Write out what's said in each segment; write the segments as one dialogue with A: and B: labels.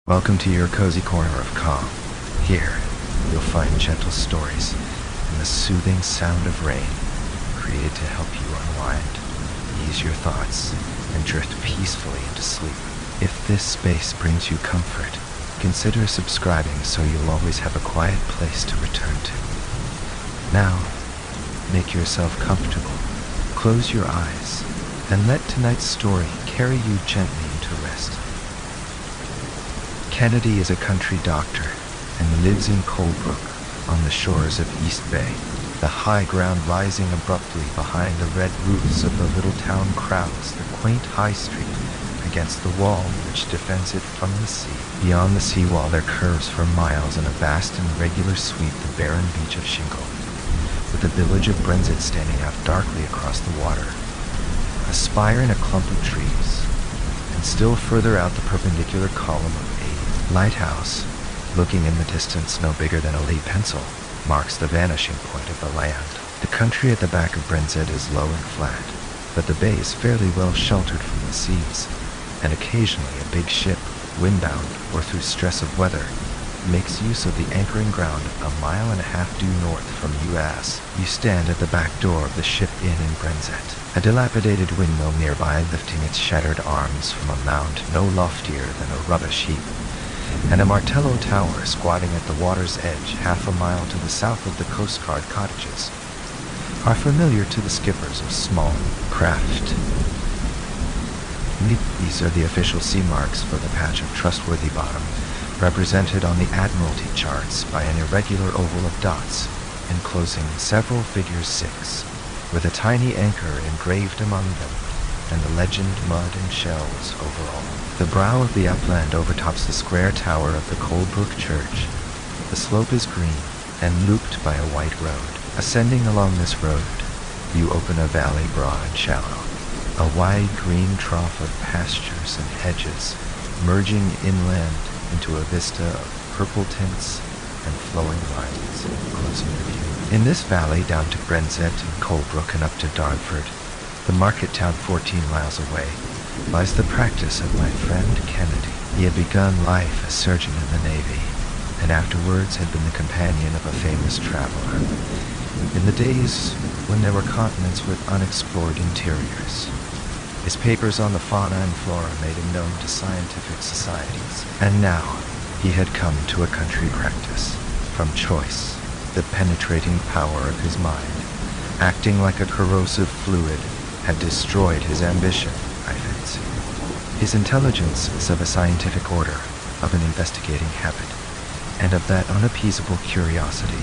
A: Welcome to your cozy corner of calm. Here, you'll find gentle stories and the soothing sound of rain, created to help you unwind, ease your thoughts, and drift peacefully into sleep. If this space brings you comfort, consider subscribing so you'll always have a quiet place to return to. Now, make yourself comfortable, close your eyes, and let tonight's story carry you gently into rest. Kennedy is a country doctor and lives in Colebrook on the shores of East Bay, the high ground rising abruptly behind the red roofs of the little town crowds the quaint high street against the wall which defends it from the sea. Beyond the seawall there curves for miles in a vast and regular sweep the barren beach of shingle, with the village of Brenzett standing out darkly across the water, a spire in a clump of trees, and still further out the perpendicular column of a lighthouse, looking in the distance no bigger than a lead pencil, marks the vanishing point of the land. The country at the back of Brenzett is low and flat, but the bay is fairly well sheltered from the seas, and occasionally a big ship, windbound or through stress of weather, makes use of the anchoring ground a mile and a half due north from U.S. You stand at the back door of the Ship Inn in Brenzett, a dilapidated windmill nearby lifting its shattered arms from a mound no loftier than a rubbish heap, and a Martello tower squatting at the water's edge half a mile to the south of the Coast Guard cottages, are familiar to the skippers of small craft. These are the official sea marks for the patch of trustworthy bottom, represented on the Admiralty charts by an irregular oval of dots enclosing several figures 6, with a tiny anchor engraved among them, and the legend mud and shells over all. The brow of the upland overtops the square tower of the Colebrook Church. The slope is green and looped by a white road. Ascending along this road, you open a valley broad and shallow, a wide green trough of pastures and hedges, merging inland into a vista of purple tints and flowing lines closing your view. In this valley, down to Brenzett and Colebrook and up to Dartford, the market town 14 miles away, lies the practice of my friend Kennedy. He had begun life as surgeon in the Navy, and afterwards had been the companion of a famous traveler, in the days when there were continents with unexplored interiors. His papers on the fauna and flora made him known to scientific societies, and now he had come to a country practice. From choice, the penetrating power of his mind, acting like a corrosive fluid, had destroyed his ambition, I fancy. His intelligence is of a scientific order, of an investigating habit, and of that unappeasable curiosity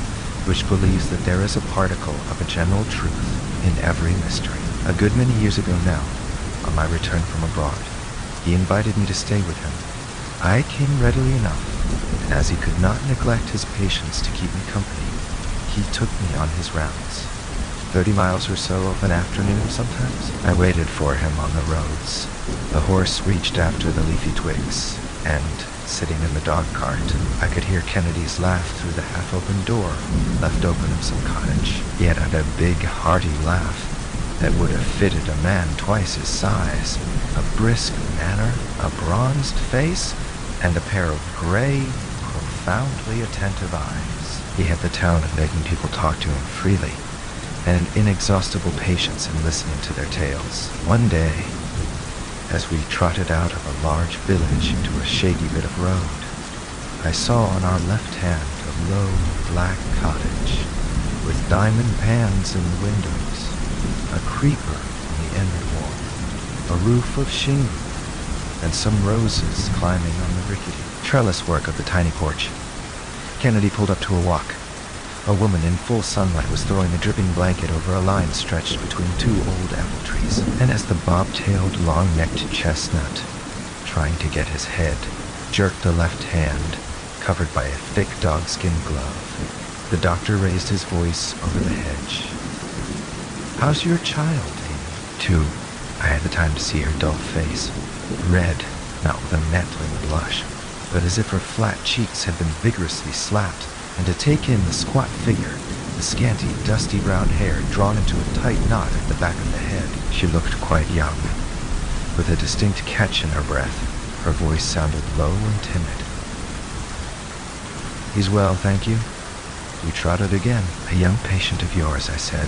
A: which believes that there is a particle of a general truth in every mystery. A good many years ago now, on my return from abroad, he invited me to stay with him. I came readily enough, and as he could not neglect his patients to keep me company, he took me on his rounds. 30 miles or so of an afternoon sometimes. I waited for him on the roads. The horse reached after the leafy twigs, and, sitting in the dog cart, I could hear Kennedy's laugh through the half-open door left open of some cottage. He had a big, hearty laugh that would have fitted a man twice his size, a brisk manner, a bronzed face, and a pair of gray, profoundly attentive eyes. He had the talent of making people talk to him freely, and an inexhaustible patience in listening to their tales. One day, as we trotted out of a large village into a shady bit of road, I saw on our left hand a low, black cottage, with diamond pans in the windows, a creeper on the inner wall, a roof of shingle, and some roses climbing on the rickety trellis work of the tiny porch. Kennedy pulled up to a walk. A woman in full sunlight was throwing a dripping blanket over a line stretched between 2 old apple trees, and as the bob-tailed, long-necked chestnut, trying to get his head, jerked the left hand, covered by a thick dogskin glove, the doctor raised his voice over the hedge. "How's your child, Amy?" 2. I had the time to see her dull face, red, not with a mantling blush, but as if her flat cheeks had been vigorously slapped, and to take in the squat figure, the scanty, dusty brown hair drawn into a tight knot at the back of the head. She looked quite young. With a distinct catch in her breath, her voice sounded low and timid. He's well, thank you. We trotted again. A young patient of yours, I said,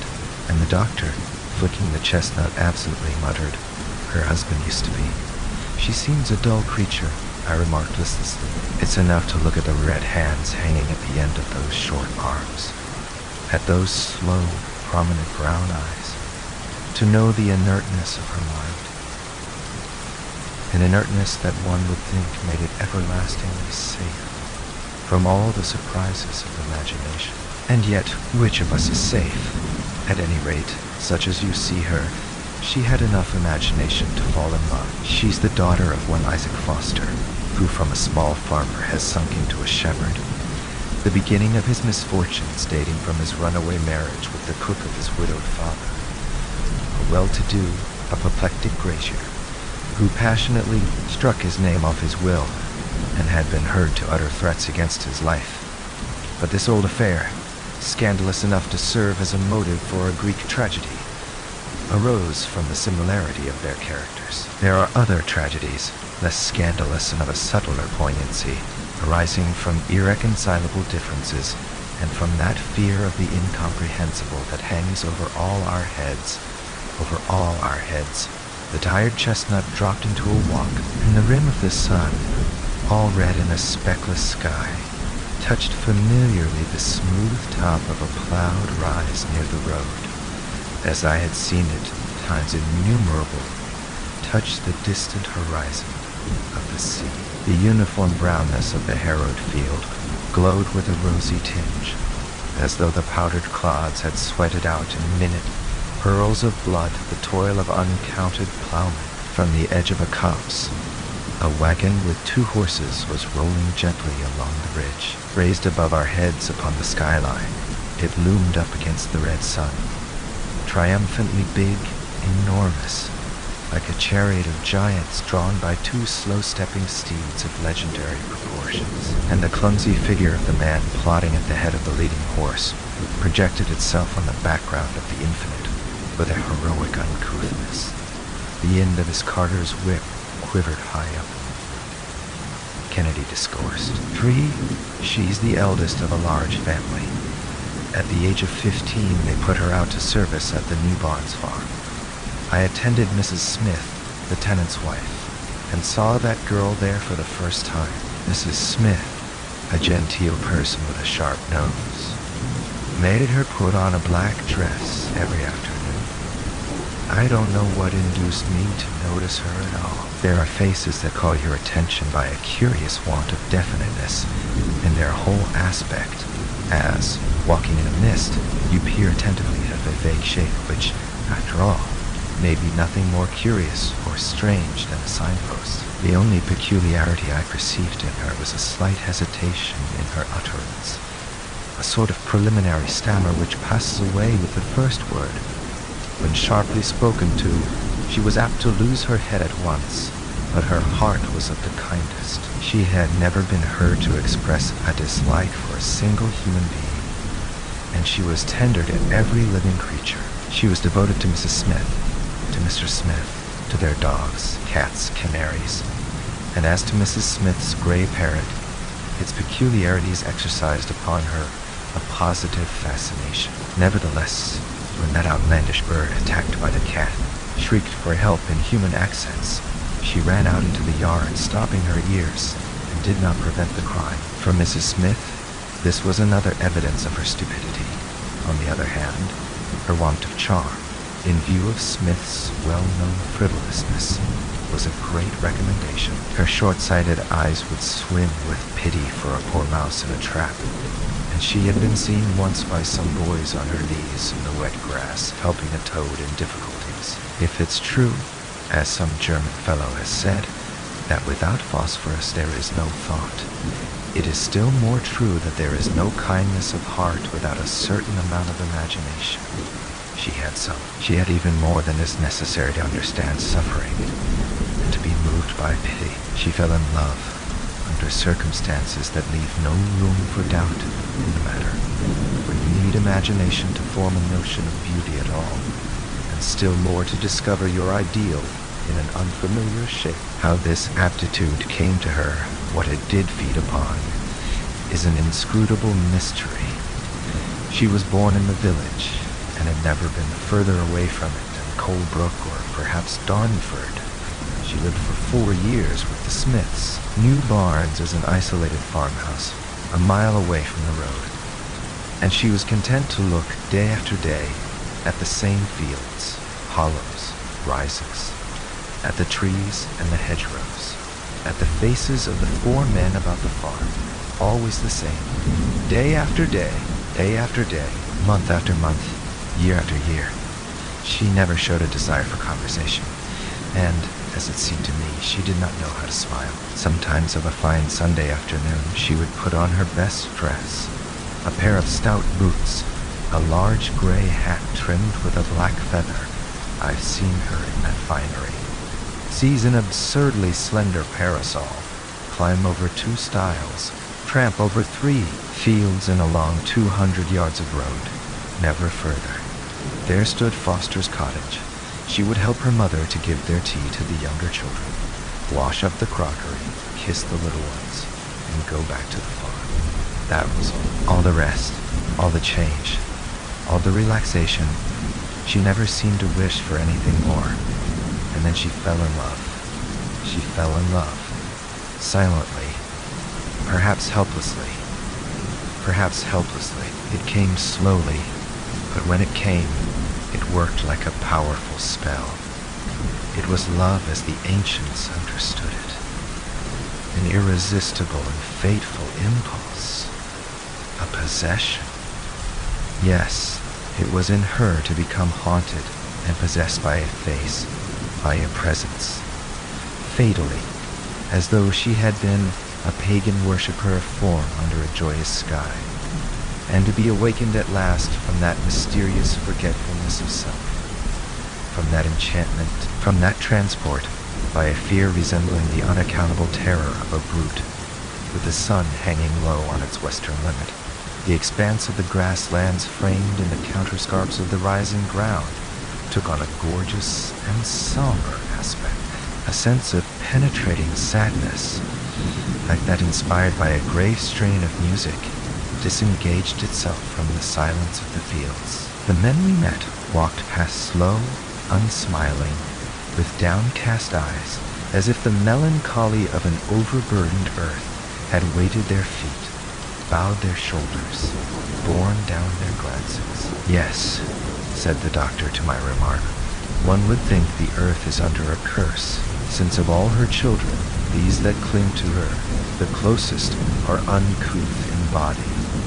A: and the doctor, flicking the chestnut absently, muttered, her husband used to be. She seems a dull creature, I remarked listlessly. It's enough to look at the red hands hanging at the end of those short arms, at those slow, prominent brown eyes, to know the inertness of her mind. An inertness that one would think made it everlastingly safe from all the surprises of imagination. And yet, which of us is safe? At any rate, such as you see her, she had enough imagination to fall in love. She's the daughter of one Isaac Foster, who from a small farmer has sunk into a shepherd. The beginning of his misfortunes dating from his runaway marriage with the cook of his widowed father. A well-to-do, apoplectic grazier, who passionately struck his name off his will and had been heard to utter threats against his life. But this old affair, scandalous enough to serve as a motive for a Greek tragedy, arose from the similarity of their characters. There are other tragedies, less scandalous and of a subtler poignancy, arising from irreconcilable differences and from that fear of the incomprehensible that hangs over all our heads, over all our heads. The tired chestnut dropped into a walk, and the rim of the sun, all red in a speckless sky, touched familiarly the smooth top of a plowed rise near the road, as I had seen it times innumerable touch the distant horizon of the sea. The uniform brownness of the harrowed field glowed with a rosy tinge, as though the powdered clods had sweated out in minute pearls of blood the toil of uncounted plowmen. From the edge of a copse, a wagon with 2 horses was rolling gently along the ridge. Raised above our heads upon the skyline, it loomed up against the red sun, triumphantly big, enormous, like a chariot of giants drawn by 2 slow-stepping steeds of legendary proportions. And the clumsy figure of the man plodding at the head of the leading horse projected itself on the background of the infinite with a heroic uncouthness. The end of his carter's whip quivered high up. Kennedy discoursed. 3, she's the eldest of a large family. At the age of 15, they put her out to service at the New Barns farm. I attended Mrs. Smith, the tenant's wife, and saw that girl there for the first time. Mrs. Smith, a genteel person with a sharp nose, made her put on a black dress every afternoon. I don't know what induced me to notice her at all. There are faces that call your attention by a curious want of definiteness in their whole aspect, as, walking in a mist, you peer attentively at a vague shape which, after all, may be nothing more curious or strange than a signpost. The only peculiarity I perceived in her was a slight hesitation in her utterance, a sort of preliminary stammer which passes away with the first word. When sharply spoken to, she was apt to lose her head at once, but her heart was of the kindest. She had never been heard to express a dislike for a single human being, and she was tender to every living creature. She was devoted to Mrs. Smith, to Mr. Smith, to their dogs, cats, canaries, and as to Mrs. Smith's gray parrot, its peculiarities exercised upon her a positive fascination. Nevertheless, when that outlandish bird, attacked by the cat, shrieked for help in human accents, she ran out into the yard, stopping her ears, and did not prevent the crime. For Mrs. Smith, this was another evidence of her stupidity. On the other hand, her want of charm, in view of Smith's well-known frivolousness, was a great recommendation. Her short-sighted eyes would swim with pity for a poor mouse in a trap, and she had been seen once by some boys on her knees in the wet grass, helping a toad in difficulties. If it's true, as some German fellow has said, that without phosphorus there is no thought, it is still more true that there is no kindness of heart without a certain amount of imagination. She had some. She had even more than is necessary to understand suffering and to be moved by pity. She fell in love under circumstances that leave no room for doubt in the matter, for you need imagination to form a notion of beauty at all, and still more to discover your ideal in an unfamiliar shape. How this aptitude came to her, what it did feed upon, is an inscrutable mystery. She was born in the village and had never been further away from it than Colebrook or perhaps Darnford. She lived for 4 years with the Smiths. New Barnes is an isolated farmhouse a mile away from the road, and she was content to look day after day at the same fields, hollows, rises, at the trees and the hedgerows, at the faces of the 4 men about the farm, always the same, day after day, month after month, year after year. She never showed a desire for conversation, and, as it seemed to me, she did not know how to smile. Sometimes of a fine Sunday afternoon, she would put on her best dress, a pair of stout boots, a large gray hat trimmed with a black feather. I've seen her in that finery. Seize an absurdly slender parasol, climb over 2 stiles, tramp over 3 fields and along 200 yards of road, never further. There stood Foster's cottage. She would help her mother to give their tea to the younger children, wash up the crockery, kiss the little ones, and go back to the farm. That was all. All the rest, all the change, all the relaxation, she never seemed to wish for anything more. And then she fell in love. She fell in love. Silently. Perhaps helplessly. Perhaps helplessly. It came slowly, but when it came, it worked like a powerful spell. It was love as the ancients understood it. An irresistible and fateful impulse. A possession. Yes, it was in her to become haunted and possessed by a face, by a presence. Fatally, as though she had been a pagan worshipper of form under a joyous sky, and to be awakened at last from that mysterious forgetfulness of self, from that enchantment, from that transport, by a fear resembling the unaccountable terror of a brute, with the sun hanging low on its western limit, the expanse of the grasslands framed in the counterscarps of the rising ground took on a gorgeous and somber aspect, a sense of penetrating sadness, like that inspired by a grave strain of music, disengaged itself from the silence of the fields. The men we met walked past slow, unsmiling, with downcast eyes, as if the melancholy of an overburdened earth had weighted their feet, bowed their shoulders, borne down their glances. Yes, said the doctor to my remark, one would think the earth is under a curse, since of all her children, these that cling to her, the closest are uncouth in body,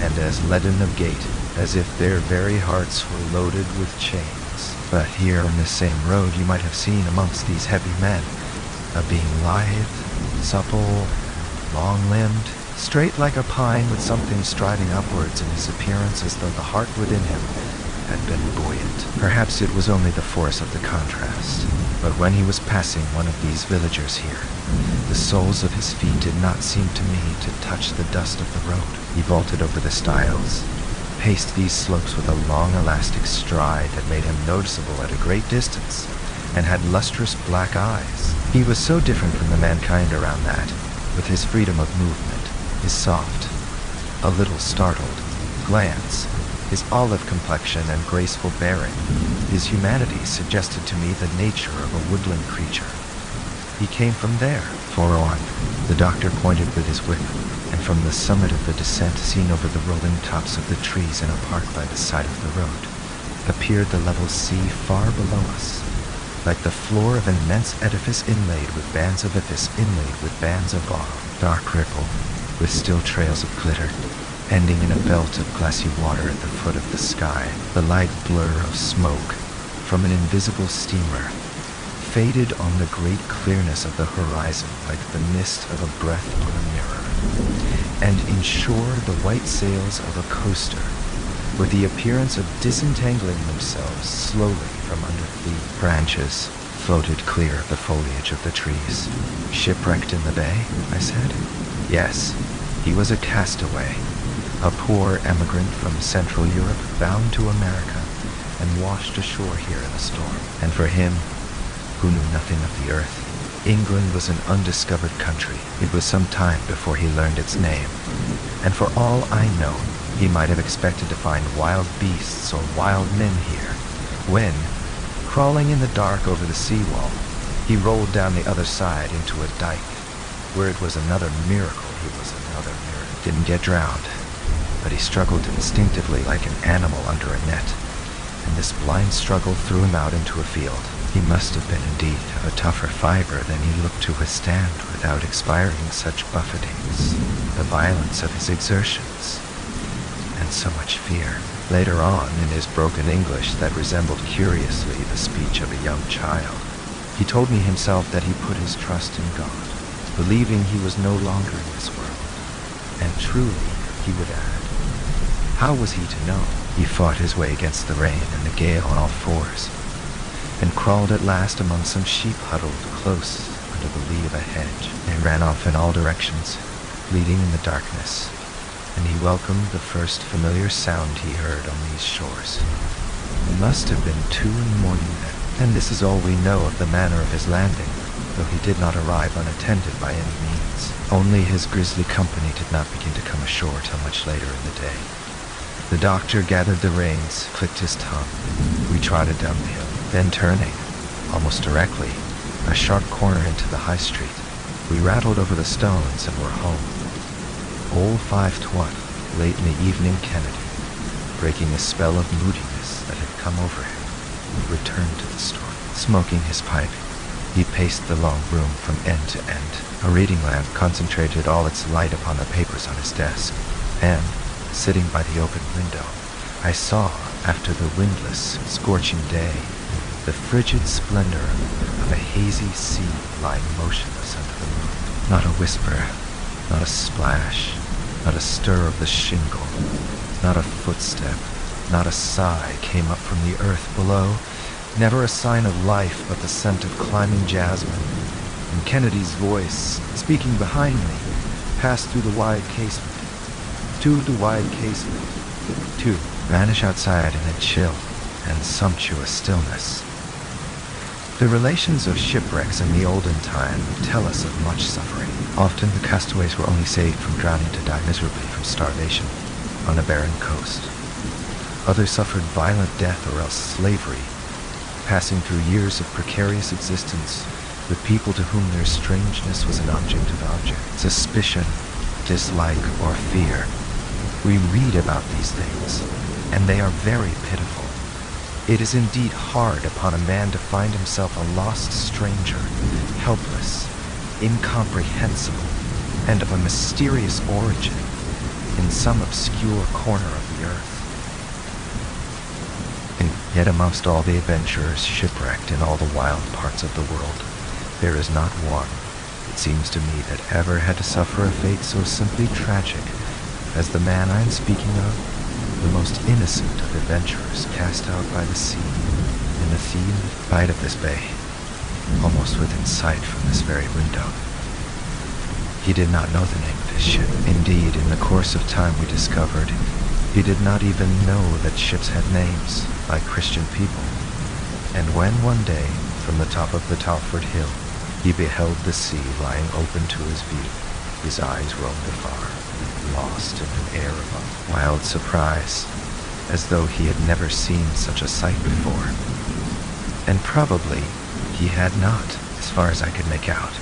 A: and as leaden of gait, as if their very hearts were loaded with chains. But here on this same road you might have seen amongst these heavy men a being lithe, supple, long-limbed, straight like a pine, with something striding upwards in his appearance as though the heart within him had been buoyant. Perhaps it was only the force of the contrast, but when he was passing one of these villagers here, the soles of his feet did not seem to me to touch the dust of the road. He vaulted over the stiles, paced these slopes with a long elastic stride that made him noticeable at a great distance, and had lustrous black eyes. He was so different from the mankind around that, with his freedom of movement, his soft, a little startled, glance, his olive complexion and graceful bearing, his humanity suggested to me the nature of a woodland creature. He came from there, far on. The doctor pointed with his whip, and from the summit of the descent, seen over the rolling tops of the trees in a park by the side of the road, appeared the level sea far below us, like the floor of an immense edifice inlaid with bands of ball, dark ripple, with still trails of glitter, ending in a belt of glassy water at the foot of the sky. The light blur of smoke from an invisible steamer faded on the great clearness of the horizon like the mist of a breath on a mirror, and inshore the white sails of a coaster, with the appearance of disentangling themselves slowly from under the branches, floated clear of the foliage of the trees. Shipwrecked in the bay, I said. Yes, he was a castaway, a poor emigrant from Central Europe bound to America and washed ashore here in a storm. And for him, who knew nothing of the earth, England was an undiscovered country. It was some time before he learned its name. and for all I know, he might have expected to find wild beasts or wild men here, when, crawling in the dark over the seawall, he rolled down the other side into a dike, where it was another miracle didn't get drowned, but he struggled instinctively like an animal under a net, and this blind struggle threw him out into a field. He must have been indeed of a tougher fiber than he looked to withstand without expiring such buffetings, the violence of his exertions, and so much fear. Later on, in his broken English that resembled curiously the speech of a young child, he told me himself that he put his trust in God, believing he was no longer in this world. And truly, he would add, how was he to know? He fought his way against the rain and the gale on all fours, and crawled at last among some sheep huddled close under the lee of a hedge. They ran off in all directions, bleeding in the darkness, and he welcomed the first familiar sound he heard on these shores. It must have been 2 in the morning then, and this is all we know of the manner of his landing, though he did not arrive unattended by any means. Only his grisly company did not begin to come ashore till much later in the day. The doctor gathered the reins, clicked his tongue. We trotted down the hill, then turning, almost directly, a sharp corner into the high street, we rattled over the stones and were home. Old 5:20, late in the evening Kennedy, breaking a spell of moodiness that had come over him, returned to the store, smoking his pipe. He paced the long room from end to end. A reading lamp concentrated all its light upon the papers on his desk, and, sitting by the open window, I saw, after the windless, scorching day, the frigid splendor of a hazy sea lying motionless under the moon. Not a whisper, not a splash, not a stir of the shingle, not a footstep, not a sigh came up from the earth below. Never a sign of life but the scent of climbing jasmine, and Kennedy's voice, speaking behind me, passed through the wide casement, to the wide casement, to vanish outside in a chill and sumptuous stillness. The relations of shipwrecks in the olden time tell us of much suffering. Often the castaways were only saved from drowning to die miserably from starvation on a barren coast. Others suffered violent death or else slavery, passing through years of precarious existence with people to whom their strangeness was an object of suspicion, dislike, or fear. We read about these things, and they are very pitiful. It is indeed hard upon a man to find himself a lost stranger, helpless, incomprehensible, and of a mysterious origin in some obscure corner of the earth. And yet amongst all the adventurers shipwrecked in all the wild parts of the world, there is not one, it seems to me, that ever had to suffer a fate so simply tragic as the man I am speaking of, the most innocent of adventurers cast out by the sea in the thieved bite of this bay, almost within sight from this very window. He did not know the name of his ship. Indeed, in the course of time we discovered, he did not even know that ships had names, like Christian people. And when one day, from the top of the Talford Hill, he beheld the sea lying open to his view, his eyes roamed afar, lost in an air of wild surprise, as though he had never seen such a sight before. And probably he had not, as far as I could make out.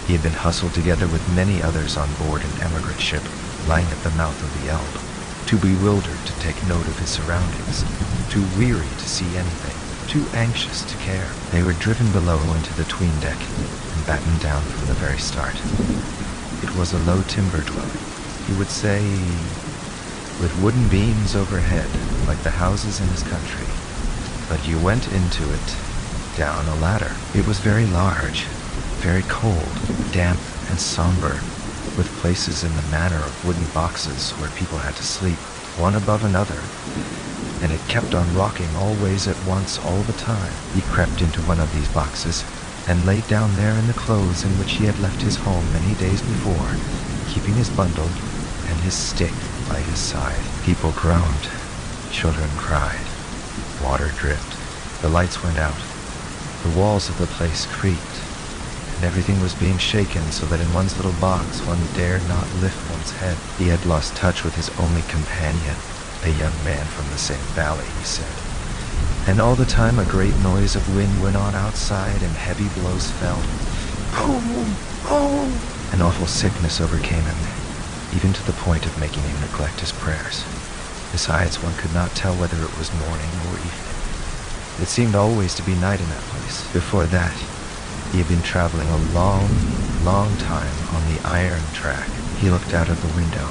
A: He had been hustled together with many others on board an emigrant ship lying at the mouth of the Elbe, too bewildered to take note of his surroundings, too weary to see anything, too anxious to care. They were driven below into the 'tween deck and battened down from the very start. It was a low timber dwelling, you would say, with wooden beams overhead, like the houses in his country. But you went into it down a ladder. It was very large, very cold, damp, and somber, with places in the manner of wooden boxes where people had to sleep, one above another, and it kept on rocking all ways at once all the time. He crept into one of these boxes and laid down there in the clothes in which he had left his home many days before, keeping his bundle and his stick by his side. People groaned, children cried, water dripped, the lights went out, the walls of the place creaked, and everything was being shaken so that in one's little box one dared not lift one's head. He had lost touch with his only companion, a young man from the same valley, he said. And all the time a great noise of wind went on outside and heavy blows fell. Boom! Boom! An awful sickness overcame him, even to the point of making him neglect his prayers. Besides, one could not tell whether it was morning or evening. It seemed always to be night in that place. Before that, he had been traveling a long, long time on the iron track. He looked out of the window,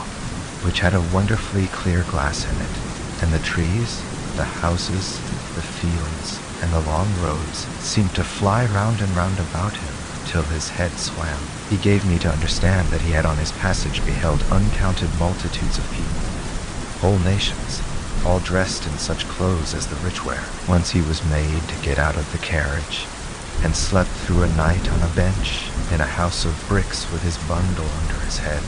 A: which had a wonderfully clear glass in it, and the trees, the houses, the fields, and the long roads seemed to fly round and round about him till his head swam. He gave me to understand that he had on his passage beheld uncounted multitudes of people, whole nations, all dressed in such clothes as the rich wear. Once he was made to get out of the carriage and slept through a night on a bench in a house of bricks with his bundle under his head.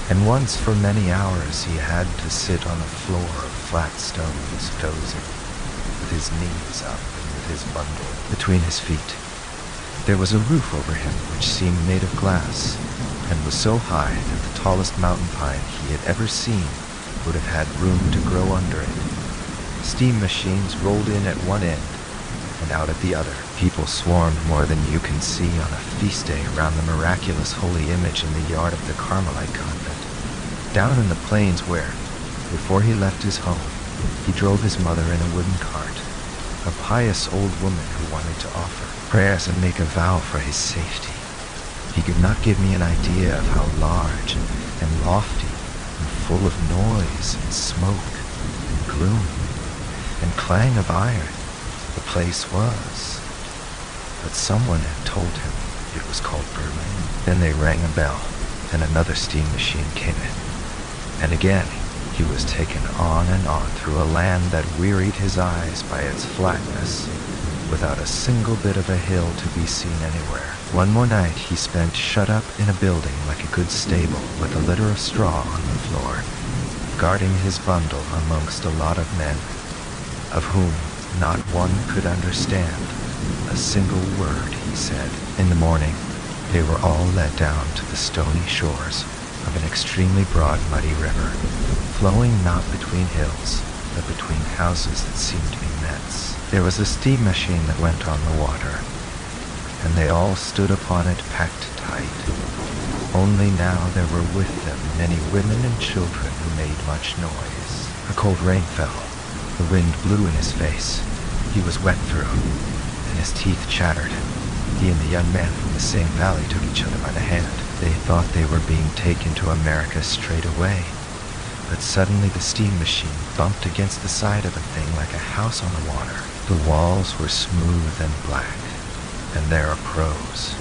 A: And once for many hours he had to sit on a floor of flat stones dozing, with his knees up and with his bundle between his feet. There was a roof over him which seemed made of glass, and was so high that the tallest mountain pine he had ever seen would have had room to grow under it. Steam machines rolled in at one end and out at the other. People swarmed more than you can see on a feast day around the miraculous holy image in the yard of the Carmelite convent. Down in the plains where, before he left his home, he drove his mother in a wooden cart, a pious old woman who wanted to offer prayers and make a vow for his safety. He could not give me an idea of how large and lofty and full of noise and smoke and gloom and clang of iron the place was. But someone had told him it was called Berlin. Then they rang a bell, and another steam machine came in. And again he was taken on and on through a land that wearied his eyes by its flatness, without a single bit of a hill to be seen anywhere. One more night he spent shut up in a building like a good stable, with a litter of straw on the floor, guarding his bundle amongst a lot of men, of whom not one could understand a single word he said. In the morning, they were all led down to the stony shores of an extremely broad, muddy river, flowing not between hills, but between houses that seemed to be nets. There was a steam machine that went on the water, and they all stood upon it packed tight. Only now there were with them many women and children who made much noise. A cold rain fell. The wind blew in his face. He was wet through, and his teeth chattered. He and the young man from the same valley took each other by the hand. They thought they were being taken to America straight away. But suddenly the steam machine bumped against the side of a thing like a house on the water. The walls were smooth and black, and there are crows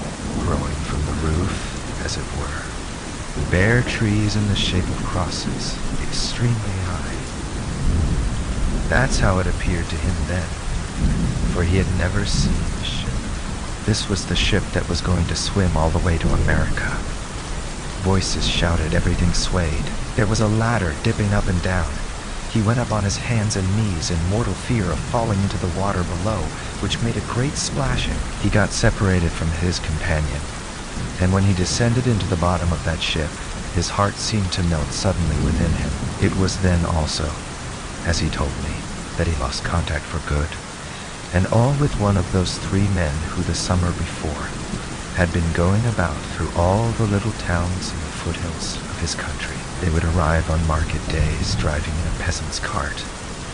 A: growing from the roof, as it were. Bare trees in the shape of crosses, extremely high. That's how it appeared to him then, for he had never seen the ship. This was the ship that was going to swim all the way to America. Voices shouted, everything swayed. There was a ladder dipping up and down. He went up on his hands and knees in mortal fear of falling into the water below, which made a great splashing. He got separated from his companion, and when he descended into the bottom of that ship, his heart seemed to melt suddenly within him. It was then also, as he told me, that he lost contact for good, and all with one of those three men who the summer before had been going about through all the little towns in the foothills of his country. They would arrive on market days driving in a peasant's cart,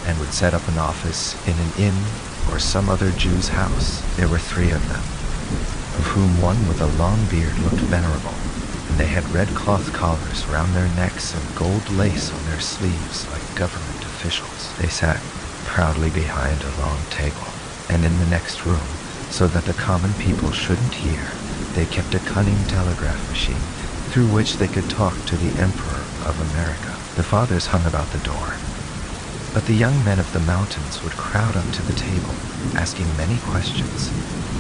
A: and would set up an office in an inn or some other Jew's house. There were three of them, of whom one with a long beard looked venerable, and they had red cloth collars round their necks and gold lace on their sleeves like government officials. They sat proudly behind a long table, and in the next room, so that the common people shouldn't hear, they kept a cunning telegraph machine through which they could talk to the Emperor of America. The fathers hung about the door, but the young men of the mountains would crowd up to the table, asking many questions,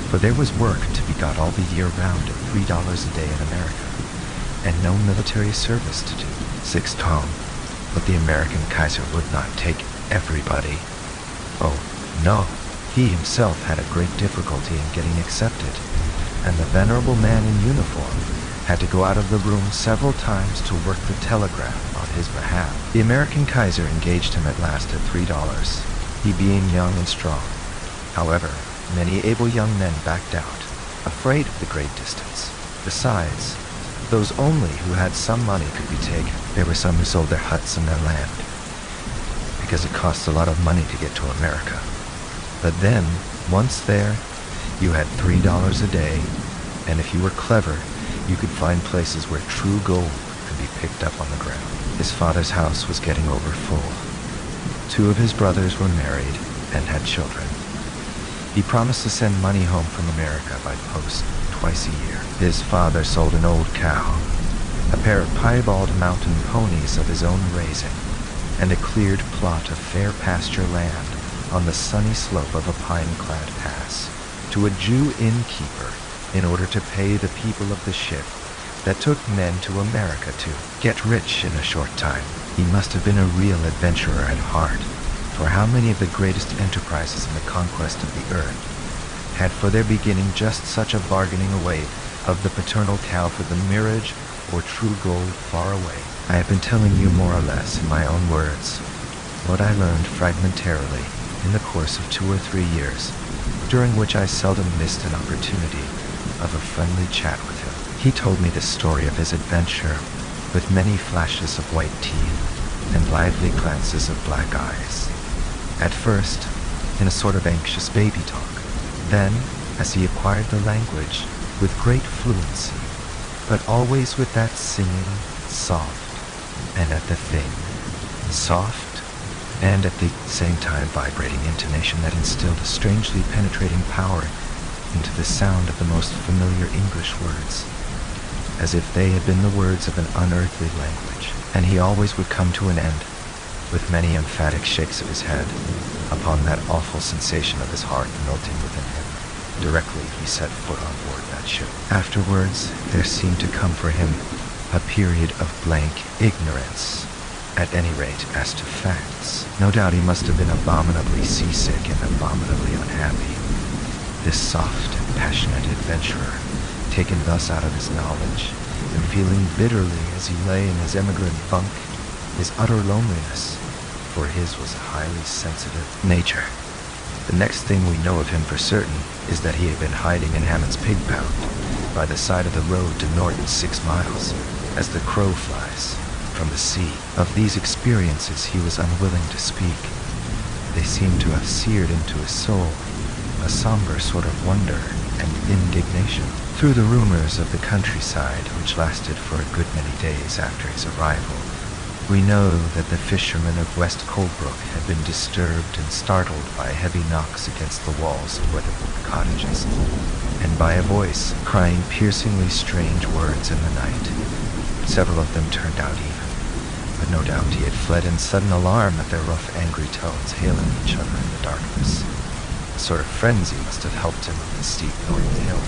A: for there was work to be got all the year round at $3 a day in America, and no military service to do. 6 Tom, but the American Kaiser would not take everybody. Oh, no. He himself had a great difficulty in getting accepted, and the venerable man in uniform had to go out of the room several times to work the telegram on his behalf. The American Kaiser engaged him at last at $3, he being young and strong. However, many able young men backed out, afraid of the great distance. Besides, those only who had some money could be taken. There were some who sold their huts and their land, because it costs a lot of money to get to America. But then, once there, you had $3 a day, and if you were clever, you could find places where true gold could be picked up on the ground. His father's house was getting over full. 2 of his brothers were married and had children. He promised to send money home from America by post twice a year. His father sold an old cow, a pair of piebald mountain ponies of his own raising, and a cleared plot of fair pasture land on the sunny slope of a pine-clad pass to a Jew innkeeper in order to pay the people of the ship that took men to America to get rich in a short time. He must have been a real adventurer at heart, for how many of the greatest enterprises in the conquest of the earth had for their beginning just such a bargaining away of the paternal cow for the mirage or true gold far away. I have been telling you more or less in my own words what I learned fragmentarily in the course of 2 or 3 years, during which I seldom missed an opportunity of a friendly chat with him. He told me the story of his adventure with many flashes of white teeth and lively glances of black eyes. At first, in a sort of anxious baby talk. Then, as he acquired the language, with great fluency, but always with that singing, soft, and at the thing, soft, and at the same time vibrating intonation that instilled a strangely penetrating power into the sound of the most familiar English words, as if they had been the words of an unearthly language. And he always would come to an end, with many emphatic shakes of his head, upon that awful sensation of his heart melting within him, directly he set foot on board that ship. Afterwards, there seemed to come for him a period of blank ignorance, at any rate as to facts. No doubt he must have been abominably seasick and abominably unhappy, this soft and passionate adventurer, taken thus out of his knowledge, and feeling bitterly as he lay in his emigrant bunk his utter loneliness, for his was a highly sensitive nature. The next thing we know of him for certain is that he had been hiding in Hammond's pig pound, by the side of the road to Norton 6 miles, as the crow flies from the sea. Of these experiences he was unwilling to speak. They seemed to have seared into his soul a somber sort of wonder and indignation. Through the rumors of the countryside, which lasted for a good many days after his arrival, we know that the fishermen of West Colebrook had been disturbed and startled by heavy knocks against the walls of weatherboard cottages, and by a voice crying piercingly strange words in the night. Several of them turned out even, but no doubt he had fled in sudden alarm at their rough, angry tones hailing each other in the darkness. A sort of frenzy must have helped him up the steep Norton Hill.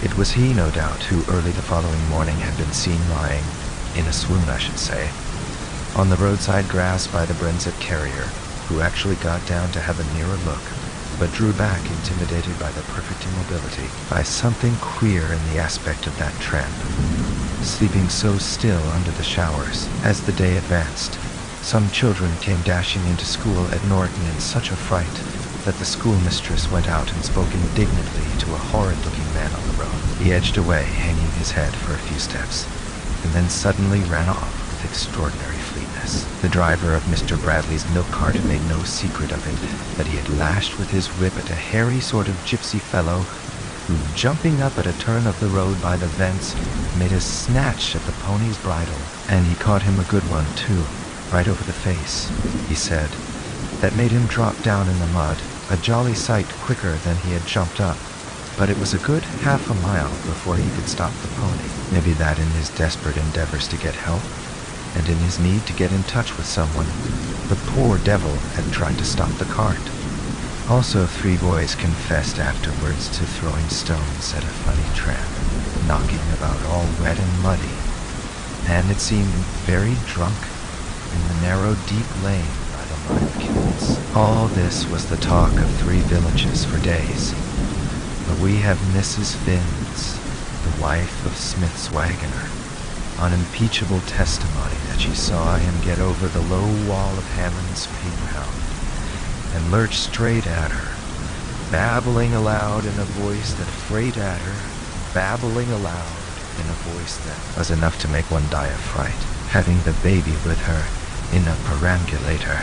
A: It was he, no doubt, who early the following morning had been seen lying, in a swoon I should say, on the roadside grass by the Brenzett carrier, who actually got down to have a nearer look, but drew back intimidated by the perfect immobility, by something queer in the aspect of that tramp, sleeping so still under the showers. As the day advanced, some children came dashing into school at Norton in such a fright that the schoolmistress went out and spoke indignantly to a horrid-looking man on the road. He edged away, hanging his head for a few steps, and then suddenly ran off with extraordinary fleetness. The driver of Mr. Bradley's milk cart made no secret of it that he had lashed with his whip at a hairy sort of gypsy fellow who, jumping up at a turn of the road by the vents, made a snatch at the pony's bridle. And he caught him a good one, too, right over the face, he said, that made him drop down in the mud, a jolly sight quicker than he had jumped up. But it was a good half a mile before he could stop the pony. Maybe that in his desperate endeavors to get help, and in his need to get in touch with someone, the poor devil had tried to stop the cart. Also, 3 boys confessed afterwards to throwing stones at a funny tramp, knocking about all wet and muddy, and it seemed very drunk in the narrow, deep lane by the find the kilns. All this was the talk of 3 villages for days. But we have Mrs. Finn's, the wife of Smith's wagoner, unimpeachable testimony that she saw him get over the low wall of Hammond's paper hound and lurch straight at her, babbling aloud in a voice that frayed at her, babbling aloud in a voice that was enough to make one die of fright. Having the baby with her in a perambulator,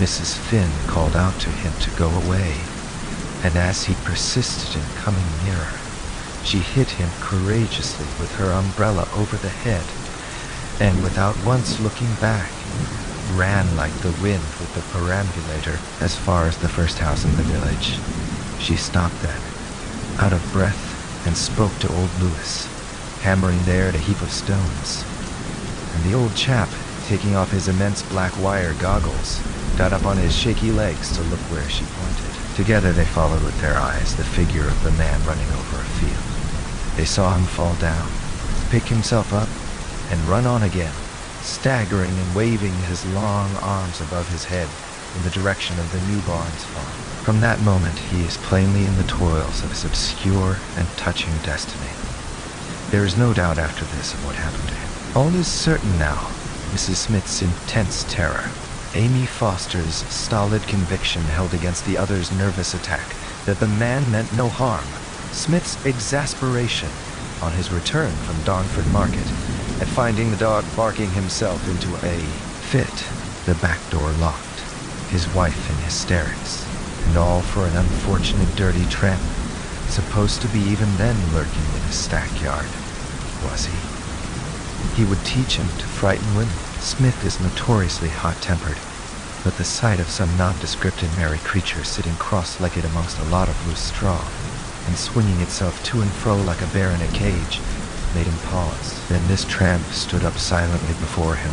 A: Mrs. Finn called out to him to go away, and as he persisted in coming nearer, she hit him courageously with her umbrella over the head, and without once looking back, ran like the wind with the perambulator as far as the first house in the village. She stopped then, out of breath, and spoke to old Lewis, hammering there at a heap of stones. And the old chap, taking off his immense black wire goggles, got up on his shaky legs to look where she pointed. Together they followed with their eyes the figure of the man running over a field. They saw him fall down, pick himself up, and run on again, staggering and waving his long arms above his head in the direction of the New Barnes farm. From that moment he is plainly in the toils of his obscure and touching destiny. There is no doubt after this of what happened to him. All is certain now. Mrs. Smith's intense terror, Amy Foster's stolid conviction held against the other's nervous attack that the man meant no harm, Smith's exasperation on his return from Darnford Market at finding the dog barking himself into a fit, the back door locked, his wife in hysterics, and all for an unfortunate dirty tramp, supposed to be even then lurking in his stackyard, was he? He would teach him to frighten women. Smith is notoriously hot-tempered, but the sight of some nondescript and merry creature sitting cross-legged amongst a lot of loose straw, and swinging itself to and fro like a bear in a cage, made him pause. Then this tramp stood up silently before him,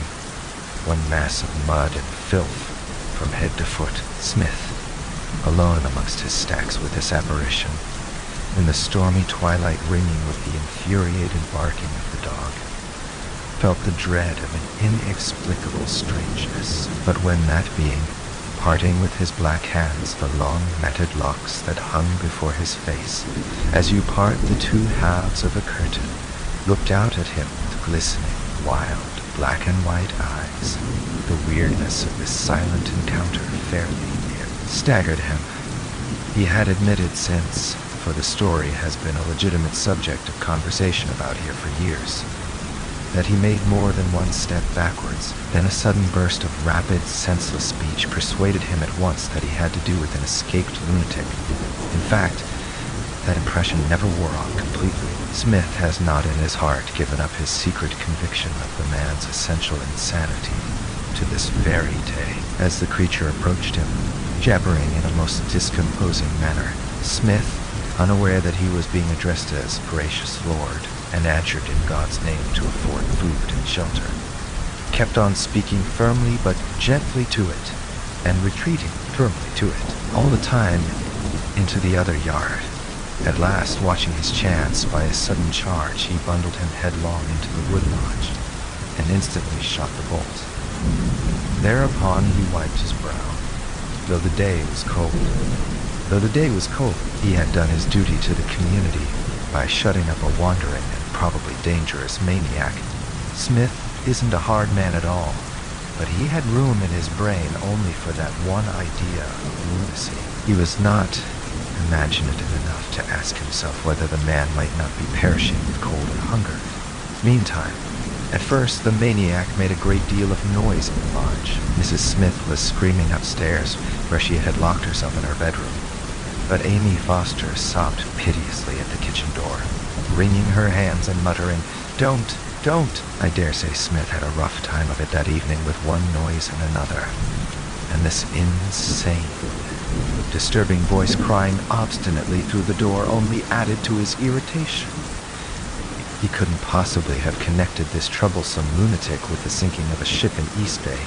A: one mass of mud and filth from head to foot. Smith, alone amongst his stacks with this apparition, in the stormy twilight ringing with the infuriated barking of the dog, felt the dread of an inexplicable strangeness. But when that being, parting with his black hands the long matted locks that hung before his face, as you part the 2 halves of a curtain, looked out at him with glistening, wild, black and white eyes, the weirdness of this silent encounter fairly staggered him. He had admitted since, for the story has been a legitimate subject of conversation about here for years, that he made more than one step backwards. Then a sudden burst of rapid, senseless speech persuaded him at once that he had to do with an escaped lunatic. In fact, that impression never wore off completely. Smith has not in his heart given up his secret conviction of the man's essential insanity to this very day. As the creature approached him, jabbering in a most discomposing manner, Smith, unaware that he was being addressed as gracious lord, and adjured in God's name to afford food and shelter, kept on speaking firmly but gently to it, and retreating firmly to it, all the time into the other yard. At last, watching his chance, by a sudden charge, he bundled him headlong into the wood lodge, and instantly shot the bolt. Thereupon he wiped his brow, though the day was cold. Though the day was cold, he had done his duty to the community by shutting up a wandering and probably dangerous maniac. Smith isn't a hard man at all, but he had room in his brain only for that one idea of lunacy. He was not imaginative enough to ask himself whether the man might not be perishing with cold and hunger. Meantime, at first the maniac made a great deal of noise in the lodge. Mrs. Smith was screaming upstairs, where she had locked herself in her bedroom. But Amy Foster sobbed piteously at the kitchen door, wringing her hands and muttering, "Don't, don't!" I dare say Smith had a rough time of it that evening with one noise and another, and this insane, disturbing voice crying obstinately through the door only added to his irritation. He couldn't possibly have connected this troublesome lunatic with the sinking of a ship in East Bay,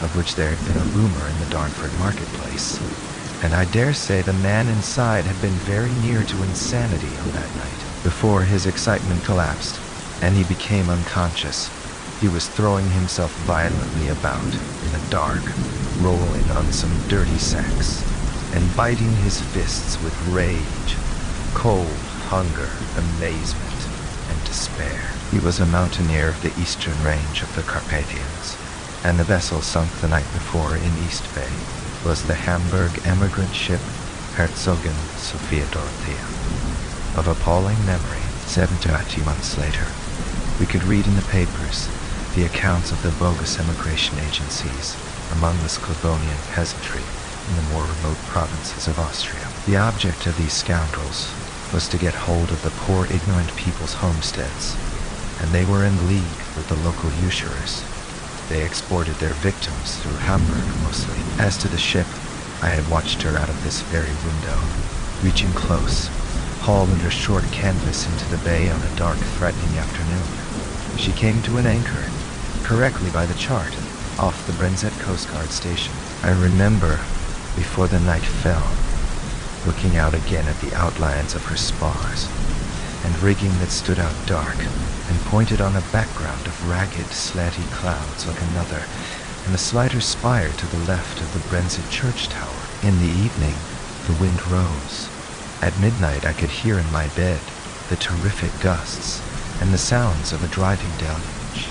A: of which there had been a rumor in the Darnford marketplace, and I dare say the man inside had been very near to insanity on that night, before his excitement collapsed, and he became unconscious, He was throwing himself violently about in the dark, rolling on some dirty sacks, and biting his fists with rage, cold, hunger, amazement, and despair. He was a mountaineer of the eastern range of the Carpathians, and the vessel sunk the night before in East Bay was the Hamburg emigrant ship Herzogin Sophia Dorothea. Of appalling memory, 70 months later, we could read in the papers the accounts of the bogus emigration agencies among the Sclavonian peasantry in the more remote provinces of Austria. The object of these scoundrels was to get hold of the poor ignorant people's homesteads, and they were in league with the local usurers. They exported their victims through Hamburg mostly. As to the ship, I had watched her out of this very window, reaching close, hauled under short canvas into the bay on a dark, threatening afternoon. She came to an anchor, correctly by the chart, off the Brenzett Coast Guard station. I remember, before the night fell, looking out again at the outlines of her spars, and rigging that stood out dark, and pointed on a background of ragged, slanty clouds like another, and a slighter spire to the left of the Brenzett church tower. In the evening, the wind rose. At midnight I could hear in my bed the terrific gusts and the sounds of a driving deluge.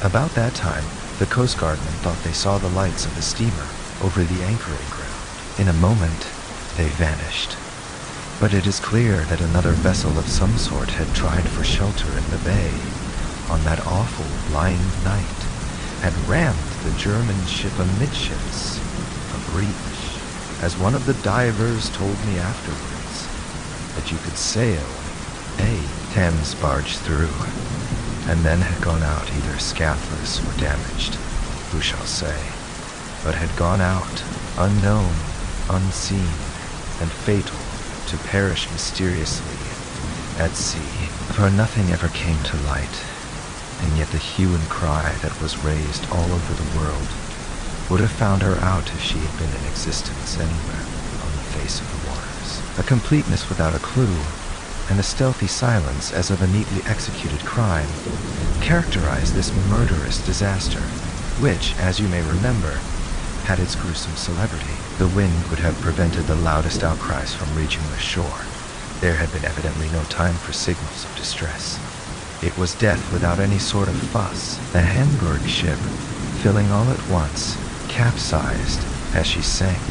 A: About that time, the Coast Guardmen thought they saw the lights of a steamer over the anchoring ground. In a moment, they vanished. But it is clear that another vessel of some sort had tried for shelter in the bay on that awful blind night, had rammed the German ship amidships, a breach, as one of the divers told me afterwards, that you could sail a Thames barge through, and then had gone out either scathless or damaged, who shall say, but had gone out, unknown, unseen, and fatal, to perish mysteriously at sea. For nothing ever came to light, and yet the hue and cry that was raised all over the world would have found her out if she had been in existence anywhere on the face of the waters. A completeness without a clue, and a stealthy silence as of a neatly executed crime, characterized this murderous disaster, which, as you may remember, had its gruesome celebrity. The wind would have prevented the loudest outcries from reaching the shore. There had been evidently no time for signals of distress. It was death without any sort of fuss. The Hamburg ship, filling all at once, capsized as she sank,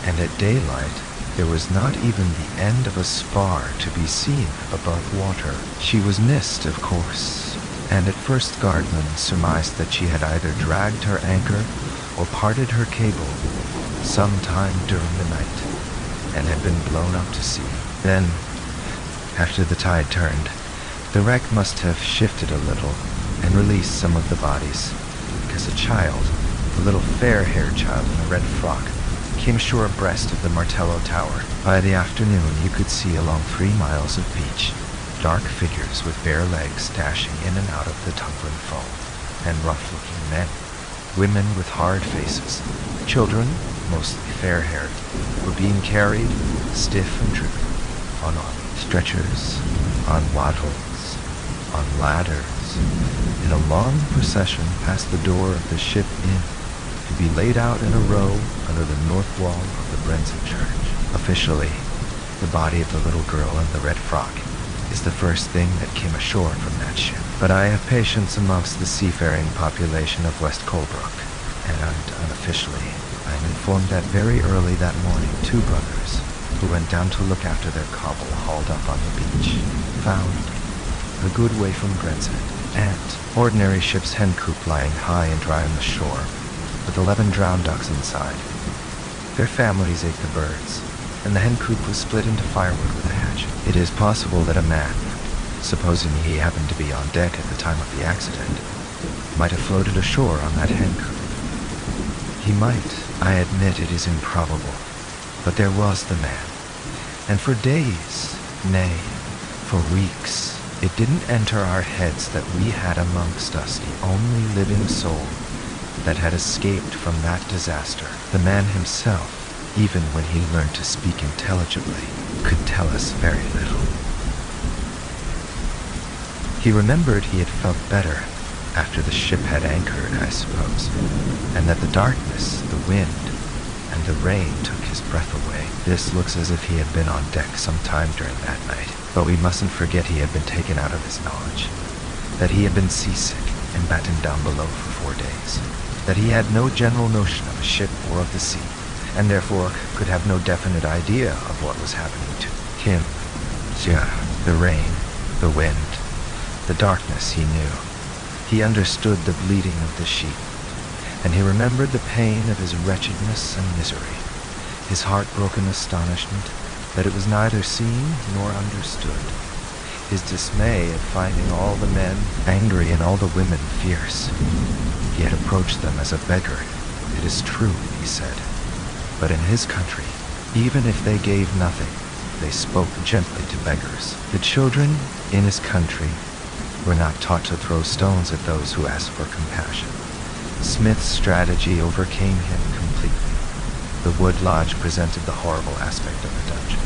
A: and at daylight there was not even the end of a spar to be seen above water. She was missed, of course, and at first guardmen surmised that she had either dragged her anchor or parted her cable some time during the night, and had been blown up to sea. Then, after the tide turned, the wreck must have shifted a little and released some of the bodies, because a child, a little fair-haired child in a red frock, came ashore abreast of the Martello Tower. By the afternoon you could see along 3 miles of beach dark figures with bare legs dashing in and out of the tumbling foam, and rough-looking men, women with hard faces, children, mostly fair-haired, were being carried, stiff and driven, on stretchers, on wattles, on ladders, in a long procession past the door of the ship inn, to be laid out in a row under the north wall of the Brenzett Church. Officially, the body of the little girl in the red frock is the first thing that came ashore from that ship. But I have patience amongst the seafaring population of West Colebrook, and unofficially, I am informed that very early that morning 2 brothers, who went down to look after their cobble hauled up on the beach, found, a good way from Brenzett, and ordinary ship's hen coop lying high and dry on the shore, with 11 drowned ducks inside. Their families ate the birds, and the hen coop was split into firewood with a hatchet. It is possible that a man, supposing he happened to be on deck at the time of the accident, might have floated ashore on that hen coop. He might. I admit it is improbable, but there was the man, and for days, nay, for weeks, it didn't enter our heads that we had amongst us the only living soul that had escaped from that disaster. The man himself, even when he learned to speak intelligibly, could tell us very little. He remembered he had felt better, after the ship had anchored, I suppose, and that the darkness, the wind, and the rain took his breath away. This looks as if he had been on deck some time during that night, but we mustn't forget he had been taken out of his knowledge, that he had been seasick and battened down below for 4 days, that he had no general notion of a ship or of the sea, and therefore could have no definite idea of what was happening to him. The rain, the wind, the darkness he knew. He understood the bleating of the sheep, and he remembered the pain of his wretchedness and misery, his heartbroken astonishment that it was neither seen nor understood, his dismay at finding all the men angry and all the women fierce. He had approached them as a beggar, it is true, he said, but in his country, even if they gave nothing, they spoke gently to beggars. The children in his country were not taught to throw stones at those who asked for compassion. Smith's strategy overcame him completely. The wood lodge presented the horrible aspect of a dungeon.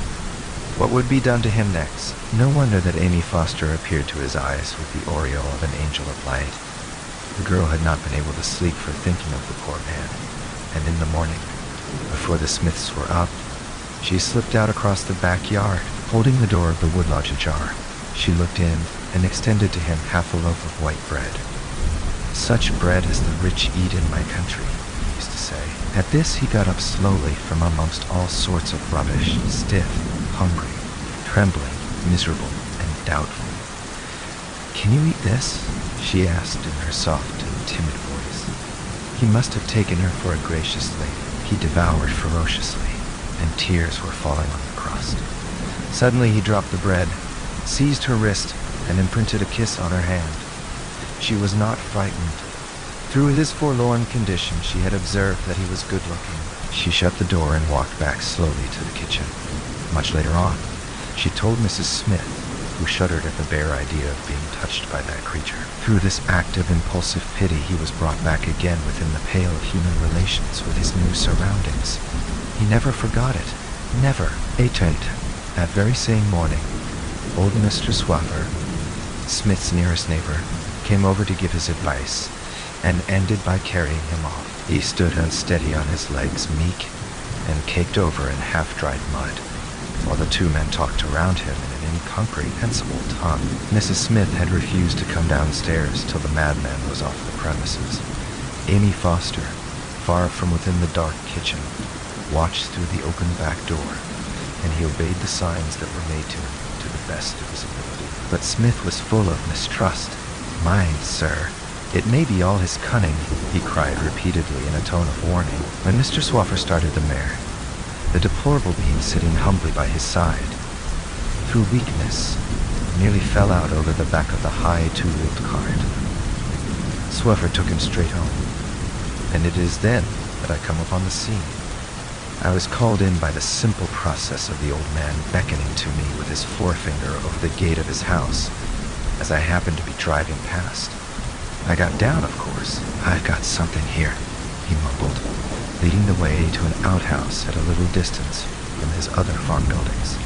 A: What would be done to him next? No wonder that Amy Foster appeared to his eyes with the aureole of an angel of light. The girl had not been able to sleep for thinking of the poor man, and in the morning, before the Smiths were up, she slipped out across the backyard, holding the door of the wood lodge ajar. She looked in and extended to him half a loaf of white bread. "Such bread as the rich eat in my country," he used to say. At this he got up slowly from amongst all sorts of rubbish, stiff, hungry, trembling, miserable, and doubtful. "Can you eat this?" she asked in her soft and timid voice. He must have taken her for a gracious lady. He devoured ferociously, and tears were falling on the crust. Suddenly he dropped the bread, seized her wrist, and imprinted a kiss on her hand. She was not frightened. Through his forlorn condition, she had observed that he was good-looking. She shut the door and walked back slowly to the kitchen. Much later on, she told Mrs. Smith, who shuddered at the bare idea of being touched by that creature. Through this act of impulsive pity, he was brought back again within the pale of human relations with his new surroundings. He never forgot it. Never. That very same morning, old Mr. Swaffer, Smith's nearest neighbor, came over to give his advice, and ended by carrying him off. He stood unsteady on his legs, meek, and caked over in half-dried mud, while the two men talked around him in an incomprehensible tongue. Mrs. Smith had refused to come downstairs till the madman was off the premises. Amy Foster, far from within the dark kitchen, watched through the open back door, and he obeyed the signs that were made to him to the best of his ability. But Smith was full of mistrust. "Mind, sir, it may be all his cunning," he cried repeatedly in a tone of warning. When Mr. Swaffer started the mare, the deplorable being sitting humbly by his side, through weakness, nearly fell out over the back of the high two-wheeled cart. Swaffer took him straight home, and it is then that I come upon the scene. I was called in by the simple process of the old man beckoning to me with his forefinger over the gate of his house, as I happened to be driving past. I got down, of course. "I've got something here," he mumbled, leading the way to an outhouse at a little distance from his other farm buildings.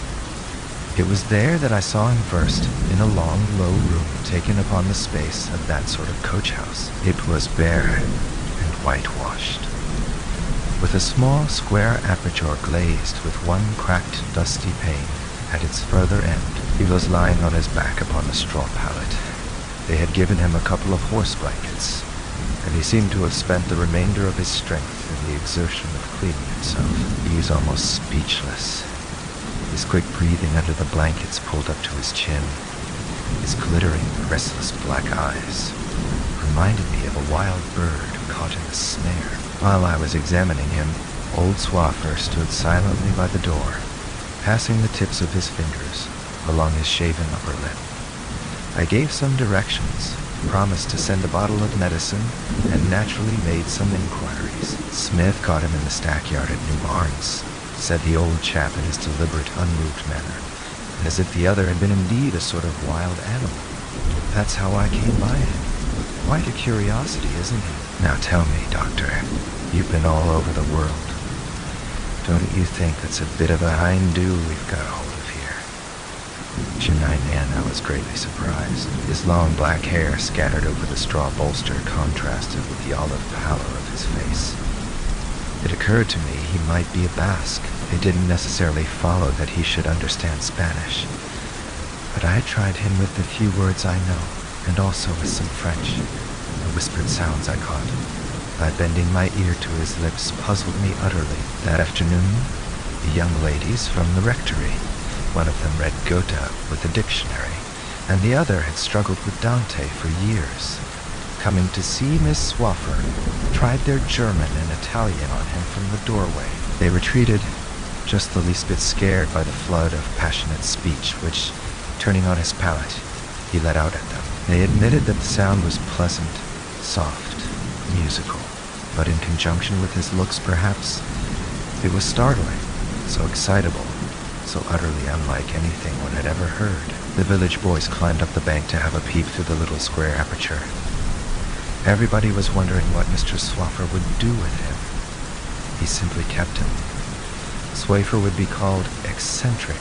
A: It was there that I saw him first, in a long, low room taken upon the space of that sort of coach house. It was bare and whitewashed, with a small square aperture glazed with one cracked, dusty pane at its further end. He was lying on his back upon a straw pallet. They had given him a couple of horse blankets, and he seemed to have spent the remainder of his strength in the exertion of cleaning himself. He was almost speechless, his quick breathing under the blankets pulled up to his chin. His glittering, restless black eyes reminded me of a wild bird caught in a snare. While I was examining him, old Swaffer stood silently by the door, passing the tips of his fingers along his shaven upper lip. I gave some directions, promised to send a bottle of medicine, and naturally made some inquiries. Smith caught him in the stackyard at New Barnes, said the old chap in his deliberate, unmoved manner, as if the other had been indeed a sort of wild animal. That's how I came by him. Quite a curiosity, isn't he? Now tell me, Doctor, you've been all over the world. Don't you think that's a bit of a hind-do we've got hold of here? Chennai Nana was greatly surprised. His long black hair scattered over the straw bolster contrasted with the olive pallor of his face. It occurred to me he might be a Basque. It didn't necessarily follow that he should understand Spanish. But I had tried him with the few words I know, and also with some French. The whispered sounds I caught, by bending my ear to his lips, puzzled me utterly. That afternoon, the young ladies from the rectory, one of them read Goethe with a dictionary, and the other had struggled with Dante for years. Coming to see Miss Swaffer, tried their German and Italian on him from the doorway. They retreated, just the least bit scared by the flood of passionate speech which, turning on his palate, he let out at them. They admitted that the sound was pleasant, soft, musical, but in conjunction with his looks perhaps, it was startling, so excitable, so utterly unlike anything one had ever heard. The village boys climbed up the bank to have a peep through the little square aperture. Everybody was wondering what Mr. Swaffer would do with him. He simply kept him. Swaffer would be called eccentric,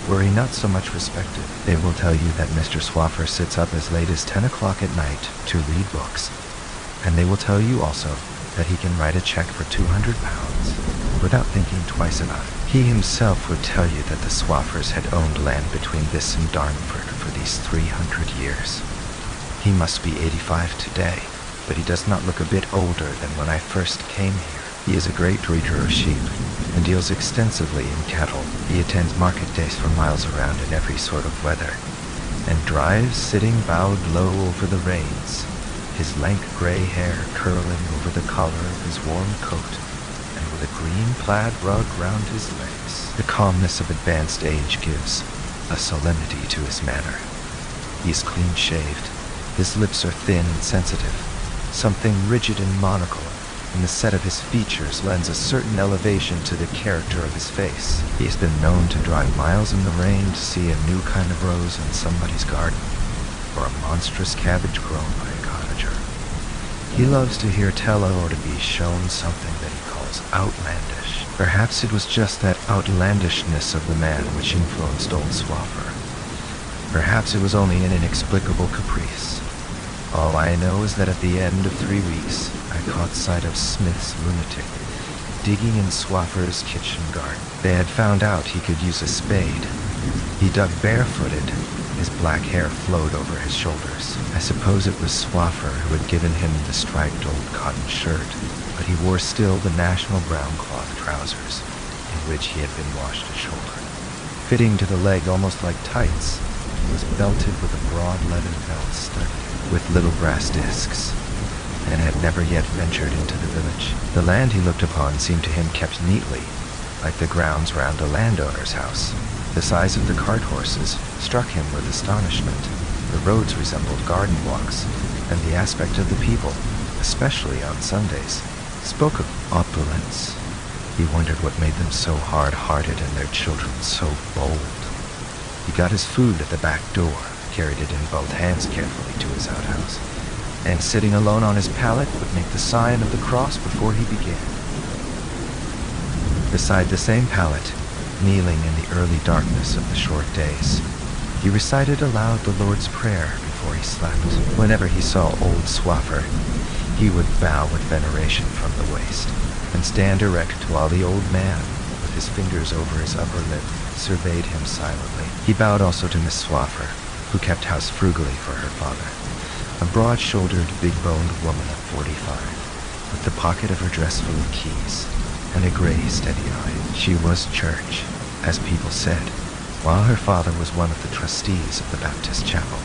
A: were he not so much respected. They will tell you that Mr. Swaffer sits up as late as 10 o'clock at night to read books, and they will tell you also that he can write a check for £200 without thinking twice about it. He himself would tell you that the Swaffers had owned land between this and Darnford for these 300 years. He must be 85 today, but he does not look a bit older than when I first came here. He is a great breeder of sheep and deals extensively in cattle. He attends market days for miles around in every sort of weather, and drives sitting bowed low over the reins, his lank gray hair curling over the collar of his warm coat, and with a green plaid rug round his legs. The calmness of advanced age gives a solemnity to his manner. He is clean-shaved. His lips are thin and sensitive. Something rigid and monocle in the set of his features lends a certain elevation to the character of his face. He has been known to drive miles in the rain to see a new kind of rose in somebody's garden, or a monstrous cabbage grown by a cottager. He loves to hear tell or to be shown something that he calls outlandish. Perhaps it was just that outlandishness of the man which influenced old Swaffer. Perhaps it was only an inexplicable caprice. All I know is that at the end of 3 weeks, I caught sight of Smith's lunatic digging in Swaffer's kitchen garden. They had found out he could use a spade. He dug barefooted. His black hair flowed over his shoulders. I suppose it was Swaffer who had given him the striped old cotton shirt, but he wore still the national brown cloth trousers, in which he had been washed ashore. Fitting to the leg almost like tights, he was belted with a broad leaden belt studded with little brass discs, and had never yet ventured into the village. The land he looked upon seemed to him kept neatly, like the grounds round a landowner's house. The size of the cart horses struck him with astonishment. The roads resembled garden walks, and the aspect of the people, especially on Sundays, spoke of opulence. He wondered what made them so hard-hearted and their children so bold. He got his food at the back door, carried it in both hands carefully to his outhouse, and sitting alone on his pallet would make the sign of the cross before he began. Beside the same pallet, kneeling in the early darkness of the short days, he recited aloud the Lord's Prayer before he slept. Whenever he saw old Swaffer, he would bow with veneration from the waist, and stand erect while the old man, with his fingers over his upper lip, surveyed him silently. He bowed also to Miss Swaffer, who kept house frugally for her father, a broad-shouldered, big-boned woman of 45, with the pocket of her dress full of keys, and a gray, steady eye. She was church, as people said, while her father was one of the trustees of the Baptist chapel,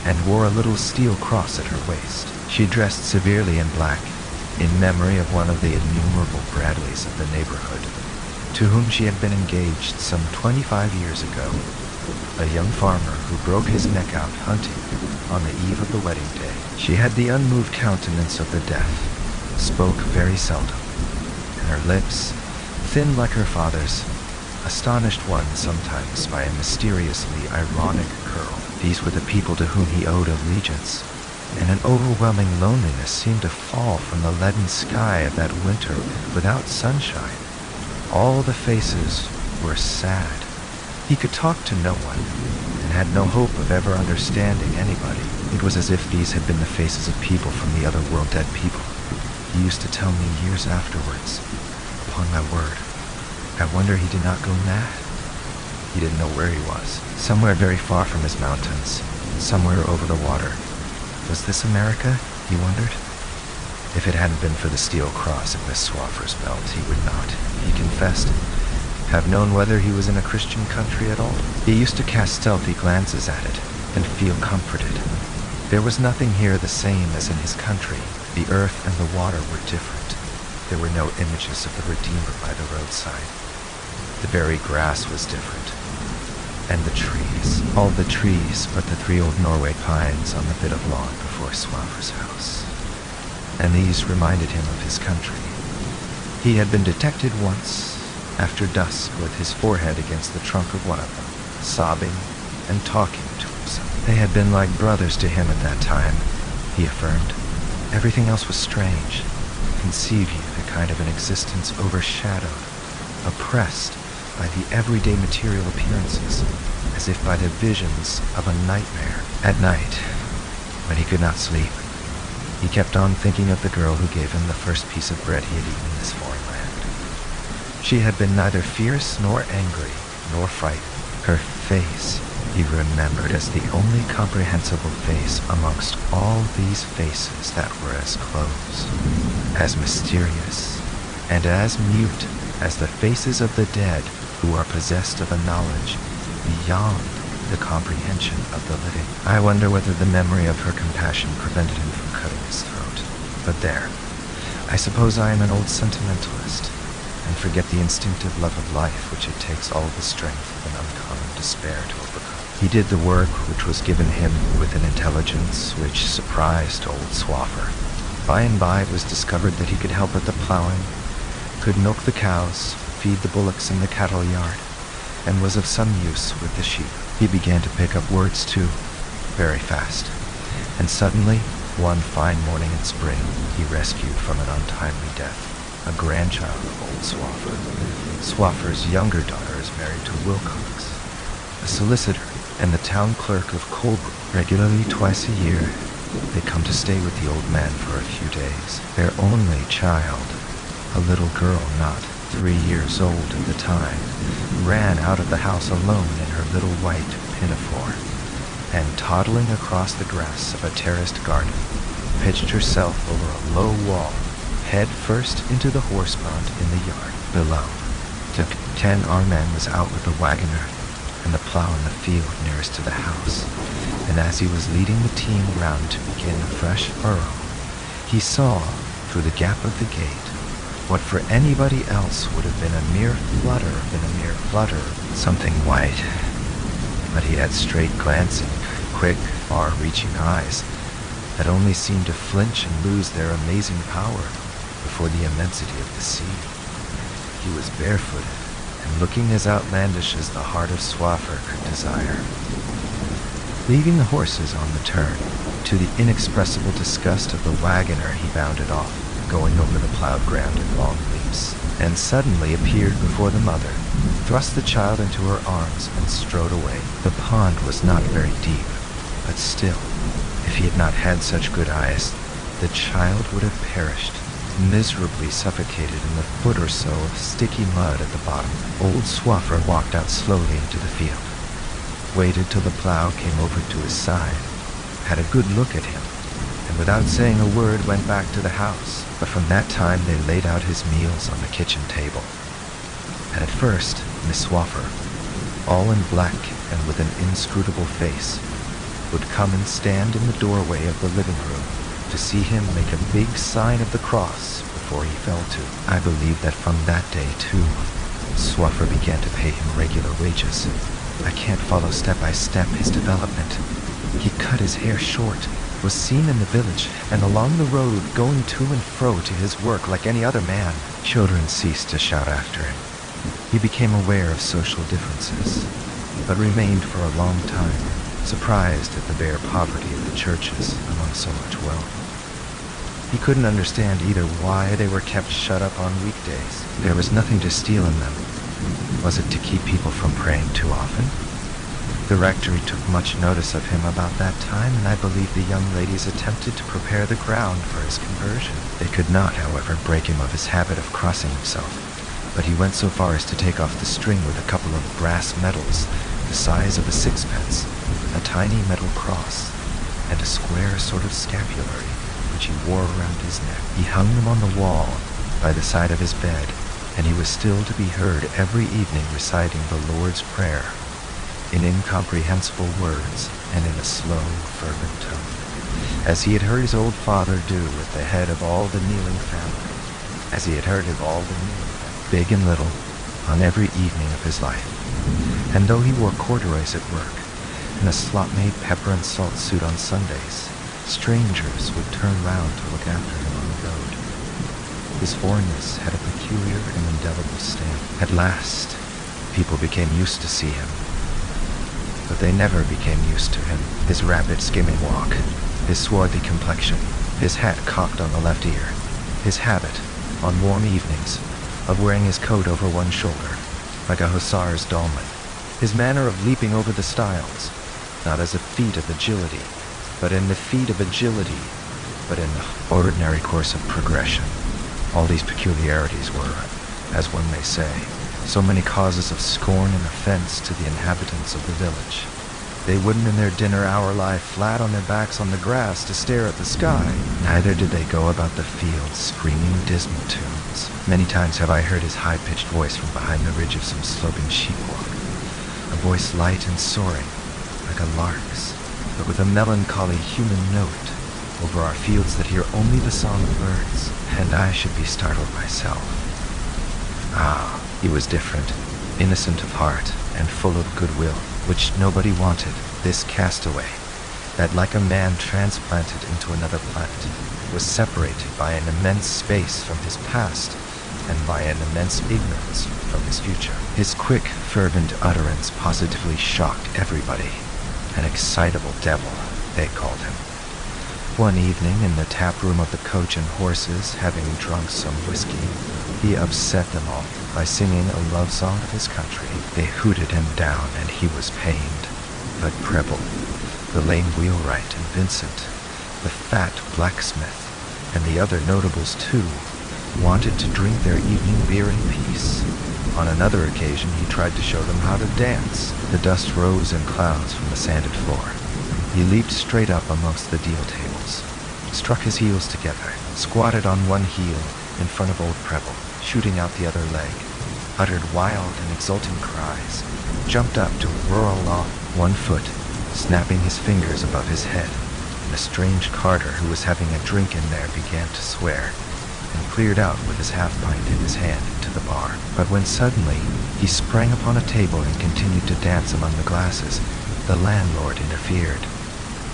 A: and wore a little steel cross at her waist. She dressed severely in black, in memory of one of the innumerable Bradleys of the neighborhood, to whom she had been engaged some 25 years ago, a young farmer who broke his neck out hunting on the eve of the wedding day. She had the unmoved countenance of the deaf, spoke very seldom, and her lips, thin like her father's, astonished one sometimes by a mysteriously ironic curl. These were the people to whom he owed allegiance, and an overwhelming loneliness seemed to fall from the leaden sky of that winter without sunshine. All the faces were sad. He could talk to no one, and had no hope of ever understanding anybody. It was as if these had been the faces of people from the other world, dead people. He used to tell me years afterwards, upon my word, I wonder he did not go mad. He didn't know where he was. Somewhere very far from his mountains, somewhere over the water. Was this America, he wondered? If it hadn't been for the steel cross at Miss Swaffer's belt, he would not, he confessed, have known whether he was in a Christian country at all. He used to cast stealthy glances at it and feel comforted. There was nothing here the same as in his country. The earth and the water were different. There were no images of the Redeemer by the roadside. The very grass was different. And the trees, all the trees but the 3 old Norway pines on the bit of lawn before Swaffer's house. And these reminded him of his country. He had been detected once, after dusk, with his forehead against the trunk of one of them, sobbing and talking to himself. They had been like brothers to him at that time, he affirmed. Everything else was strange. Conceive you the kind of an existence overshadowed, oppressed by the everyday material appearances, as if by the visions of a nightmare. At night, when he could not sleep, he kept on thinking of the girl who gave him the first piece of bread he had eaten in this foreign land. She had been neither fierce nor angry nor frightened. Her face he remembered as the only comprehensible face amongst all these faces that were as closed, as mysterious, and as mute as the faces of the dead who are possessed of a knowledge beyond the comprehension of the living. I wonder whether the memory of her compassion prevented him from cutting his throat. But there, I suppose I am an old sentimentalist, and forget the instinctive love of life which it takes all the strength of an uncommon despair to overcome. He did the work which was given him with an intelligence which surprised old Swaffer. By and by it was discovered that he could help at the plowing, could milk the cows, feed the bullocks in the cattle yard, and was of some use with the sheep. He began to pick up words too, very fast, and suddenly, one fine morning in spring, he rescued from an untimely death a grandchild of old Swaffer. Swaffer's younger daughter is married to Wilcox, a solicitor and the town clerk of Colebrook. Regularly twice a year, they come to stay with the old man for a few days. Their only child, a little girl not 3 years old at the time, ran out of the house alone in her little white pinafore, and toddling across the grass of a terraced garden, pitched herself over a low wall, head first into the horse pond in the yard below. The 10 our man was out with the wagoner and the plow in the field nearest to the house, and as he was leading the team round to begin a fresh furrow, he saw, through the gap of the gate, what for anybody else would have been a mere flutter, something white. But he had straight glancing, quick, far-reaching eyes that only seemed to flinch and lose their amazing power before the immensity of the sea. He was barefooted, and looking as outlandish as the heart of Swaffer could desire. Leaving the horses on the turn, to the inexpressible disgust of the wagoner he bounded off, going over the plowed ground in long leaps, and suddenly appeared before the mother, thrust the child into her arms, and strode away. The pond was not very deep, but still, if he had not had such good eyes, the child would have perished, miserably suffocated in the foot or so of sticky mud at the bottom. Old Swaffer walked out slowly into the field, waited till the plow came over to his side, had a good look at him, and without saying a word went back to the house. But from that time they laid out his meals on the kitchen table. And at first, Miss Swaffer, all in black and with an inscrutable face, would come and stand in the doorway of the living room to see him make a big sign of the cross before he fell to. I believe that from that day, too, Swaffer began to pay him regular wages. I can't follow step by step his development. He cut his hair short, was seen in the village and along the road going to and fro to his work like any other man. Children ceased to shout after him. He became aware of social differences, but remained for a long time surprised at the bare poverty of the churches among so much wealth. He couldn't understand either why they were kept shut up on weekdays. There was nothing to steal in them, Was it to keep people from praying too often? The rectory took much notice of him about that time, and I believe the young ladies attempted to prepare the ground for his conversion. They could not, however, break him of his habit of crossing himself, but he went so far as to take off the string with a couple of brass medals the size of a sixpence, a tiny metal cross, and a square sort of scapulary, which he wore around his neck. He hung them on the wall by the side of his bed, and he was still to be heard every evening reciting the Lord's Prayer in incomprehensible words and in a slow, fervent tone, as he had heard his old father do at the head of all the kneeling family, as he had heard of all the kneeling family, big and little, on every evening of his life. And though he wore corduroys at work, and a slop-made pepper and salt suit on Sundays, strangers would turn round to look after him on the road. His foreignness had a peculiar and indelible stamp. At last, people became used to see him, but they never became used to him. His rapid skimming walk, his swarthy complexion, his hat cocked on the left ear, his habit, on warm evenings, of wearing his coat over one shoulder, like a hussar's dolman, his manner of leaping over the stiles, not as a feat of agility, but in the ordinary course of progression. All these peculiarities were, as one may say, so many causes of scorn and offense to the inhabitants of the village. They wouldn't in their dinner hour lie flat on their backs on the grass to stare at the sky. Neither did they go about the fields screaming dismal tunes. Many times have I heard his high-pitched voice from behind the ridge of some sloping sheepwalk, a voice light and soaring, like a lark's, but with a melancholy human note over our fields that hear only the song of birds, and I should be startled myself. Ah, he was different, innocent of heart, and full of goodwill, which nobody wanted, this castaway, that like a man transplanted into another planet, was separated by an immense space from his past, and by an immense ignorance from his future. His quick, fervent utterance positively shocked everybody. An excitable devil, they called him. One evening, in the tap room of the Coach and Horses, having drunk some whiskey, he upset them all by singing a love song of his country. They hooted him down, and he was pained. But Preble, the lame wheelwright, and Vincent, the fat blacksmith, and the other notables too, wanted to drink their evening beer in peace. On another occasion he tried to show them how to dance. The dust rose in clouds from the sanded floor. He leaped straight up amongst the deal tables, struck his heels together, squatted on one heel in front of old Preble, shooting out the other leg, uttered wild and exulting cries, jumped up to whirl off one foot, snapping his fingers above his head, and a strange carter who was having a drink in there began to swear, and cleared out with his half-pint in his hand into the bar. But when suddenly he sprang upon a table and continued to dance among the glasses, the landlord interfered.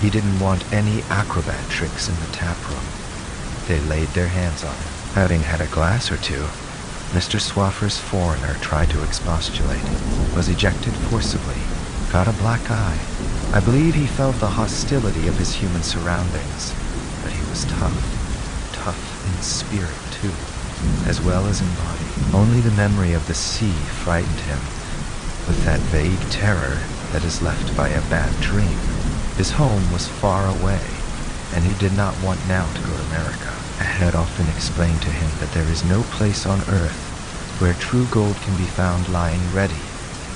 A: He didn't want any acrobat tricks in the tap room. They laid their hands on him. Having had a glass or two, Mr. Swaffer's foreigner tried to expostulate, was ejected forcibly, got a black eye. I believe he felt the hostility of his human surroundings, but he was tough in spirit too, as well as in body. Only the memory of the sea frightened him, with that vague terror that is left by a bad dream. His home was far away, and he did not want now to go to America. I had often explained to him that there is no place on earth where true gold can be found lying ready,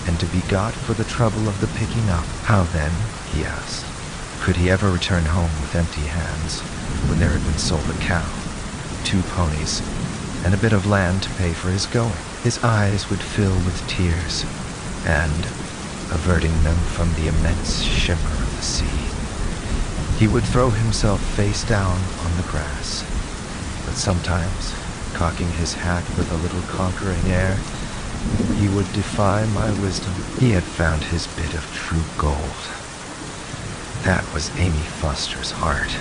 A: and to be got for the trouble of the picking up. How then, he asked, could he ever return home with empty hands, when there had been sold a cow, 2 ponies, and a bit of land to pay for his going? His eyes would fill with tears, and, averting them from the immense shimmer of the sea, he would throw himself face down on the grass. But sometimes, cocking his hat with a little conquering air, he would defy my wisdom. He had found his bit of true gold. That was Amy Foster's heart,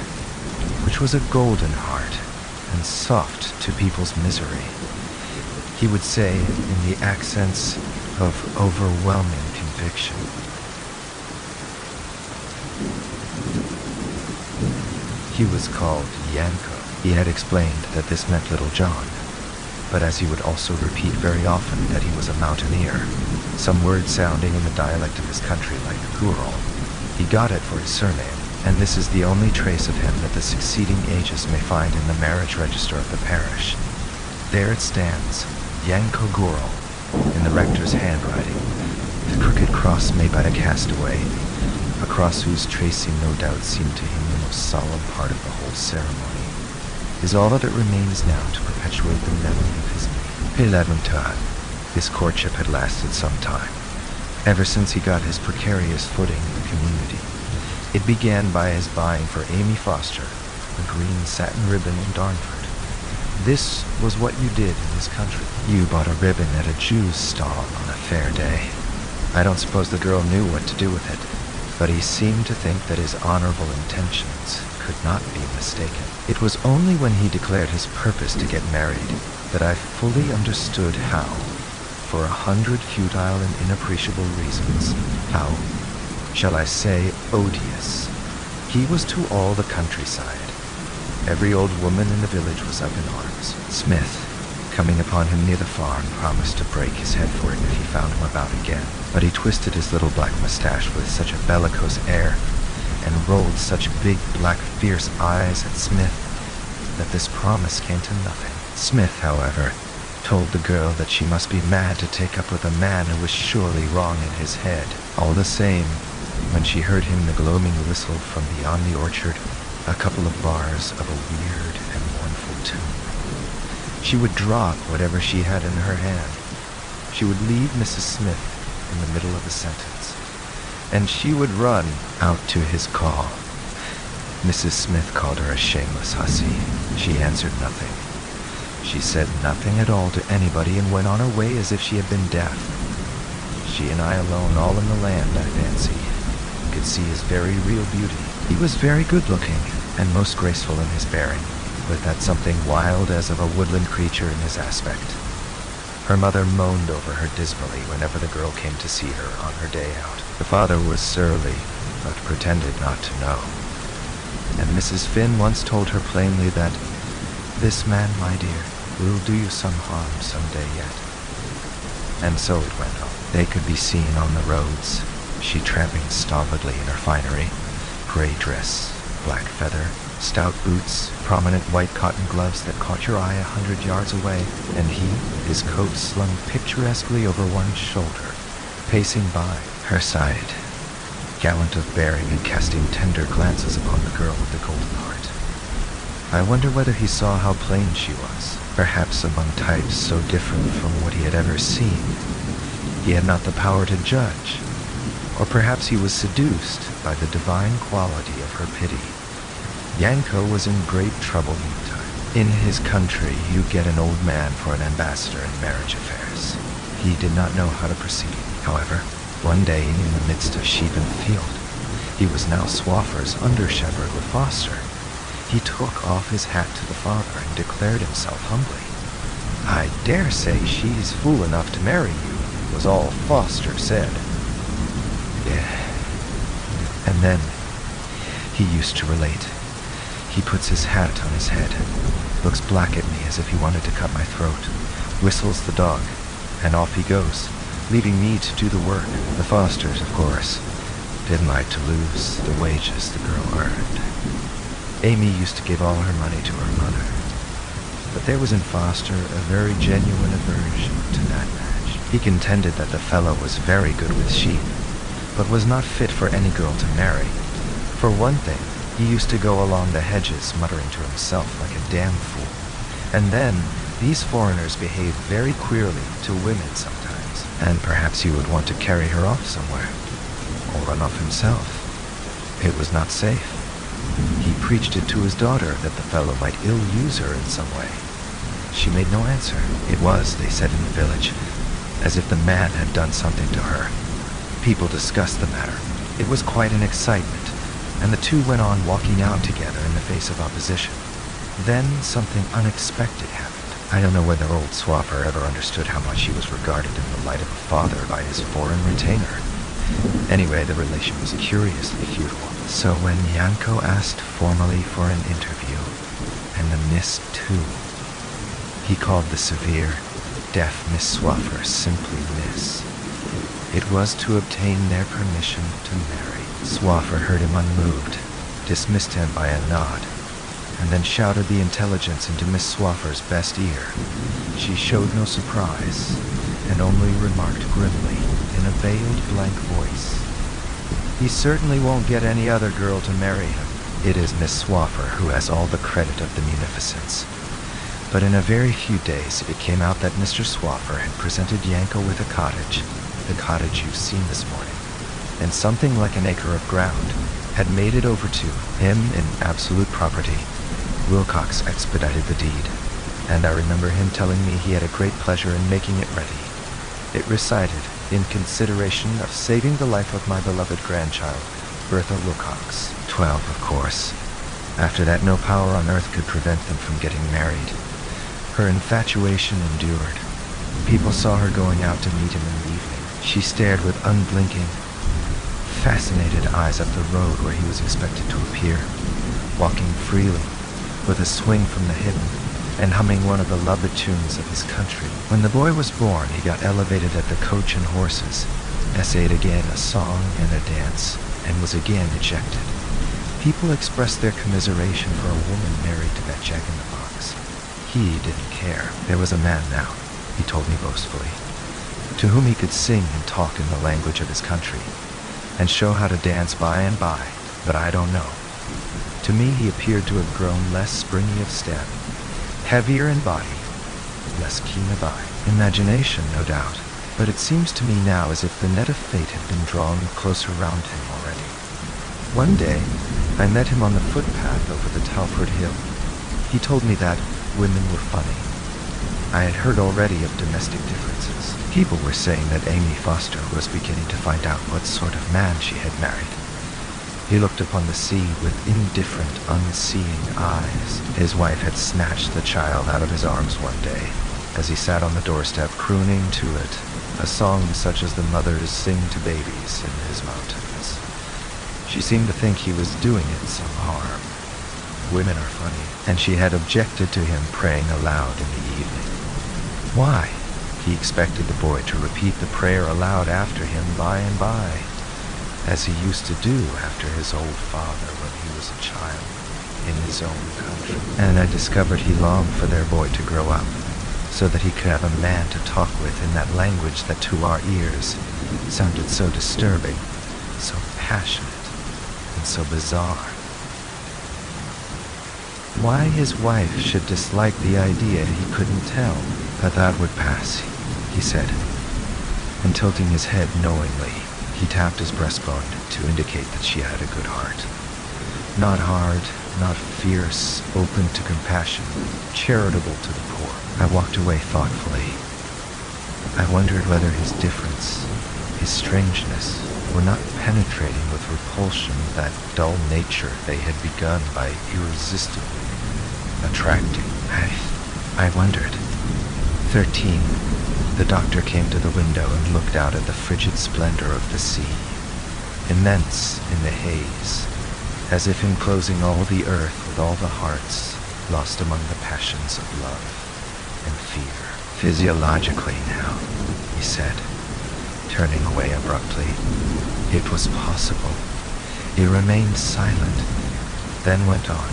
A: which was a golden heart, and soft to people's misery. He would say in the accents of overwhelming conviction. He was called Yanko. He had explained that this meant Little John. but as he would also repeat very often that he was a mountaineer, some word sounding in the dialect of his country like Gural. He got it for his surname, and this is the only trace of him that the succeeding ages may find in the marriage register of the parish. There it stands, Yanko Gural, in the rector's handwriting, the crooked cross made by a castaway, a cross whose tracing no doubt seemed to him the most solemn part of the whole ceremony, is all that it remains now to perpetuate the memory of his name. This courtship had lasted some time, ever since he got his precarious footing in the community. It began by his buying for Amy Foster a green satin ribbon in Darnford. This was what you did in this country. You bought a ribbon at a Jew's stall on a fair day. I don't suppose the girl knew what to do with it, but he seemed to think that his honorable intentions could not be mistaken. It was only when he declared his purpose to get married that I fully understood how, for 100 futile and inappreciable reasons, how, shall I say, odious, he was to all the countryside. Every old woman in the village was up in arms. Smith, coming upon him near the farm, promised to break his head for him if he found him about again, but he twisted his little black mustache with such a bellicose air and rolled such big black fierce eyes at Smith that this promise came to nothing. Smith, however, told the girl that she must be mad to take up with a man who was surely wrong in his head. All the same, when she heard him the gloaming whistle from beyond the orchard a couple of bars of a weird and mournful tune, she would drop whatever she had in her hand. She would leave Mrs. Smith in the middle of a sentence, and she would run out to his call. Mrs. Smith called her a shameless hussy. She answered nothing. She said nothing at all to anybody and went on her way as if she had been deaf. She and I alone, all in the land, I fancy, could see his very real beauty. He was very good-looking and most graceful in his bearing, with that something wild as of a woodland creature in his aspect. Her mother moaned over her dismally whenever the girl came to see her on her day out. The father was surly, but pretended not to know. And Mrs. Finn once told her plainly that this man, my dear, will do you some harm some day yet. And so it went on. They could be seen on the roads, she tramping stolidly in her finery, gray dress, black feather, stout boots, prominent white cotton gloves that caught your eye 100 yards away, and he, his coat slung picturesquely over one shoulder, pacing by her side, gallant of bearing and casting tender glances upon the girl with the golden heart. I wonder whether he saw how plain she was, perhaps among types so different from what he had ever seen. He had not the power to judge, or perhaps he was seduced by the divine quality of her pity. Yanko was in great trouble meantime. In his country, you get an old man for an ambassador in marriage affairs. He did not know how to proceed. However, one day in the midst of sheep in the field, he was now Swaffer's under-shepherd with Foster. He took off his hat to the father and declared himself humbly. I dare say she's fool enough to marry you, was all Foster said. Yeah. And then, he used to relate, he puts his hat on his head, looks black at me as if he wanted to cut my throat, whistles the dog, and off he goes, leaving me to do the work. The Fosters, of course, didn't like to lose the wages the girl earned. Amy used to give all her money to her mother, but there was in Foster a very genuine aversion to that match. He contended that the fellow was very good with sheep, but was not fit for any girl to marry. For one thing, he used to go along the hedges muttering to himself like a damn fool. And then, these foreigners behaved very queerly to women sometimes, and perhaps he would want to carry her off somewhere, or run off himself. It was not safe. He preached it to his daughter that the fellow might ill-use her in some way. She made no answer. It was, they said in the village, as if the man had done something to her. People discussed the matter. It was quite an excitement, and the two went on walking out together in the face of opposition. Then something unexpected happened. I don't know whether old Swaffer ever understood how much he was regarded in the light of a father by his foreign retainer. Anyway, the relation was curiously futile. So when Yanko asked formally for an interview, and the miss too, He called the severe, deaf Miss Swaffer simply Miss. It was to obtain their permission to marry. Swaffer heard him unmoved, dismissed him by a nod, and then shouted the intelligence into Miss Swaffer's best ear. She showed no surprise, and only remarked grimly, in a veiled blank voice, "He certainly won't get any other girl to marry him. It is Miss Swaffer who has all the credit of the munificence." But in a very few days it came out that Mr. Swaffer had presented Yanko with a cottage, the cottage you've seen this morning, and something like an acre of ground, had made it over to him in absolute property. Wilcox expedited the deed, and I remember him telling me he had a great pleasure in making it ready. It recited, "In consideration of saving the life of my beloved grandchild, Bertha Wilcox." 12, of course. After that, no power on earth could prevent them from getting married. Her infatuation endured. People saw her going out to meet him in the evening. She stared with unblinking, fascinated eyes up the road where he was expected to appear, walking freely, with a swing from the hip, and humming one of the loved tunes of his country. When the boy was born, he got elevated at the Coach and Horses, essayed again a song and a dance, and was again ejected. People expressed their commiseration for a woman married to that jack-in-the-box. He didn't care. There was a man now, he told me boastfully, to whom he could sing and talk in the language of his country, and show how to dance by and by, but I don't know. To me he appeared to have grown less springy of step, heavier in body, less keen of eye. Imagination, no doubt, but it seems to me now as if the net of fate had been drawn closer round him already. One day, I met him on the footpath over the Telford Hill. He told me that women were funny. I had heard already of domestic differences. People were saying that Amy Foster was beginning to find out what sort of man she had married. He looked upon the sea with indifferent, unseeing eyes. His wife had snatched the child out of his arms one day, as he sat on the doorstep crooning to it, a song such as the mothers sing to babies in his mountains. She seemed to think he was doing it some harm. Women are funny, and she had objected to him praying aloud in the evening. Why? He expected the boy to repeat the prayer aloud after him by and by, as he used to do after his old father when he was a child in his own country. And I discovered he longed for their boy to grow up, so that he could have a man to talk with in that language that to our ears sounded so disturbing, so passionate, and so bizarre. Why his wife should dislike the idea he couldn't tell, but that would pass, he said, and tilting his head knowingly, he tapped his breastbone to indicate that she had a good heart. Not hard, not fierce, open to compassion, charitable to the poor. I walked away thoughtfully. I wondered whether his difference, his strangeness, were not penetrating with repulsion that dull nature they had begun by irresistibly attracting. I wondered. 13. The doctor came to the window and looked out at the frigid splendor of the sea, immense in the haze, as if enclosing all the earth with all the hearts lost among the passions of love and fear. Physiologically now, he said, turning away abruptly. It was possible. He remained silent, then went on.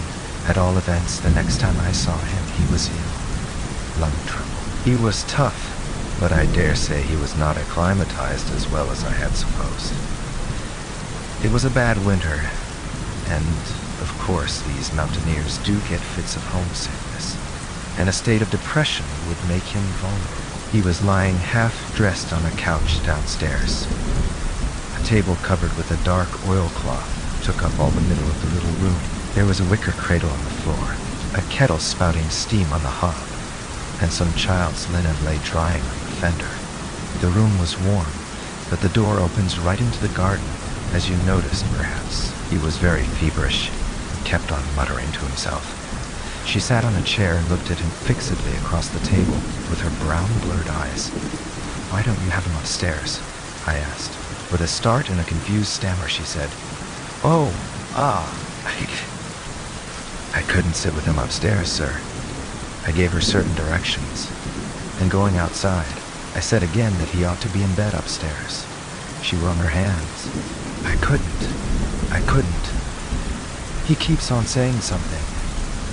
A: At all events, the next time I saw him, he was ill. Lung trouble. He was tough, but I dare say he was not acclimatized as well as I had supposed. It was a bad winter, and, of course, these mountaineers do get fits of homesickness, and a state of depression would make him vulnerable. He was lying half-dressed on a couch downstairs. A table covered with a dark oilcloth took up all the middle of the little room. There was a wicker cradle on the floor, a kettle spouting steam on the hob, and some child's linen lay drying on the fender. The room was warm, but the door opens right into the garden, as you noticed, perhaps. He was very feverish, and kept on muttering to himself. She sat on a chair and looked at him fixedly across the table, with her brown, blurred eyes. "Why don't you have him upstairs?" I asked. With a start and a confused stammer, she said, I couldn't sit with him upstairs, sir. I gave her certain directions, and going outside, I said again that he ought to be in bed upstairs. She wrung her hands. I couldn't. He keeps on saying something.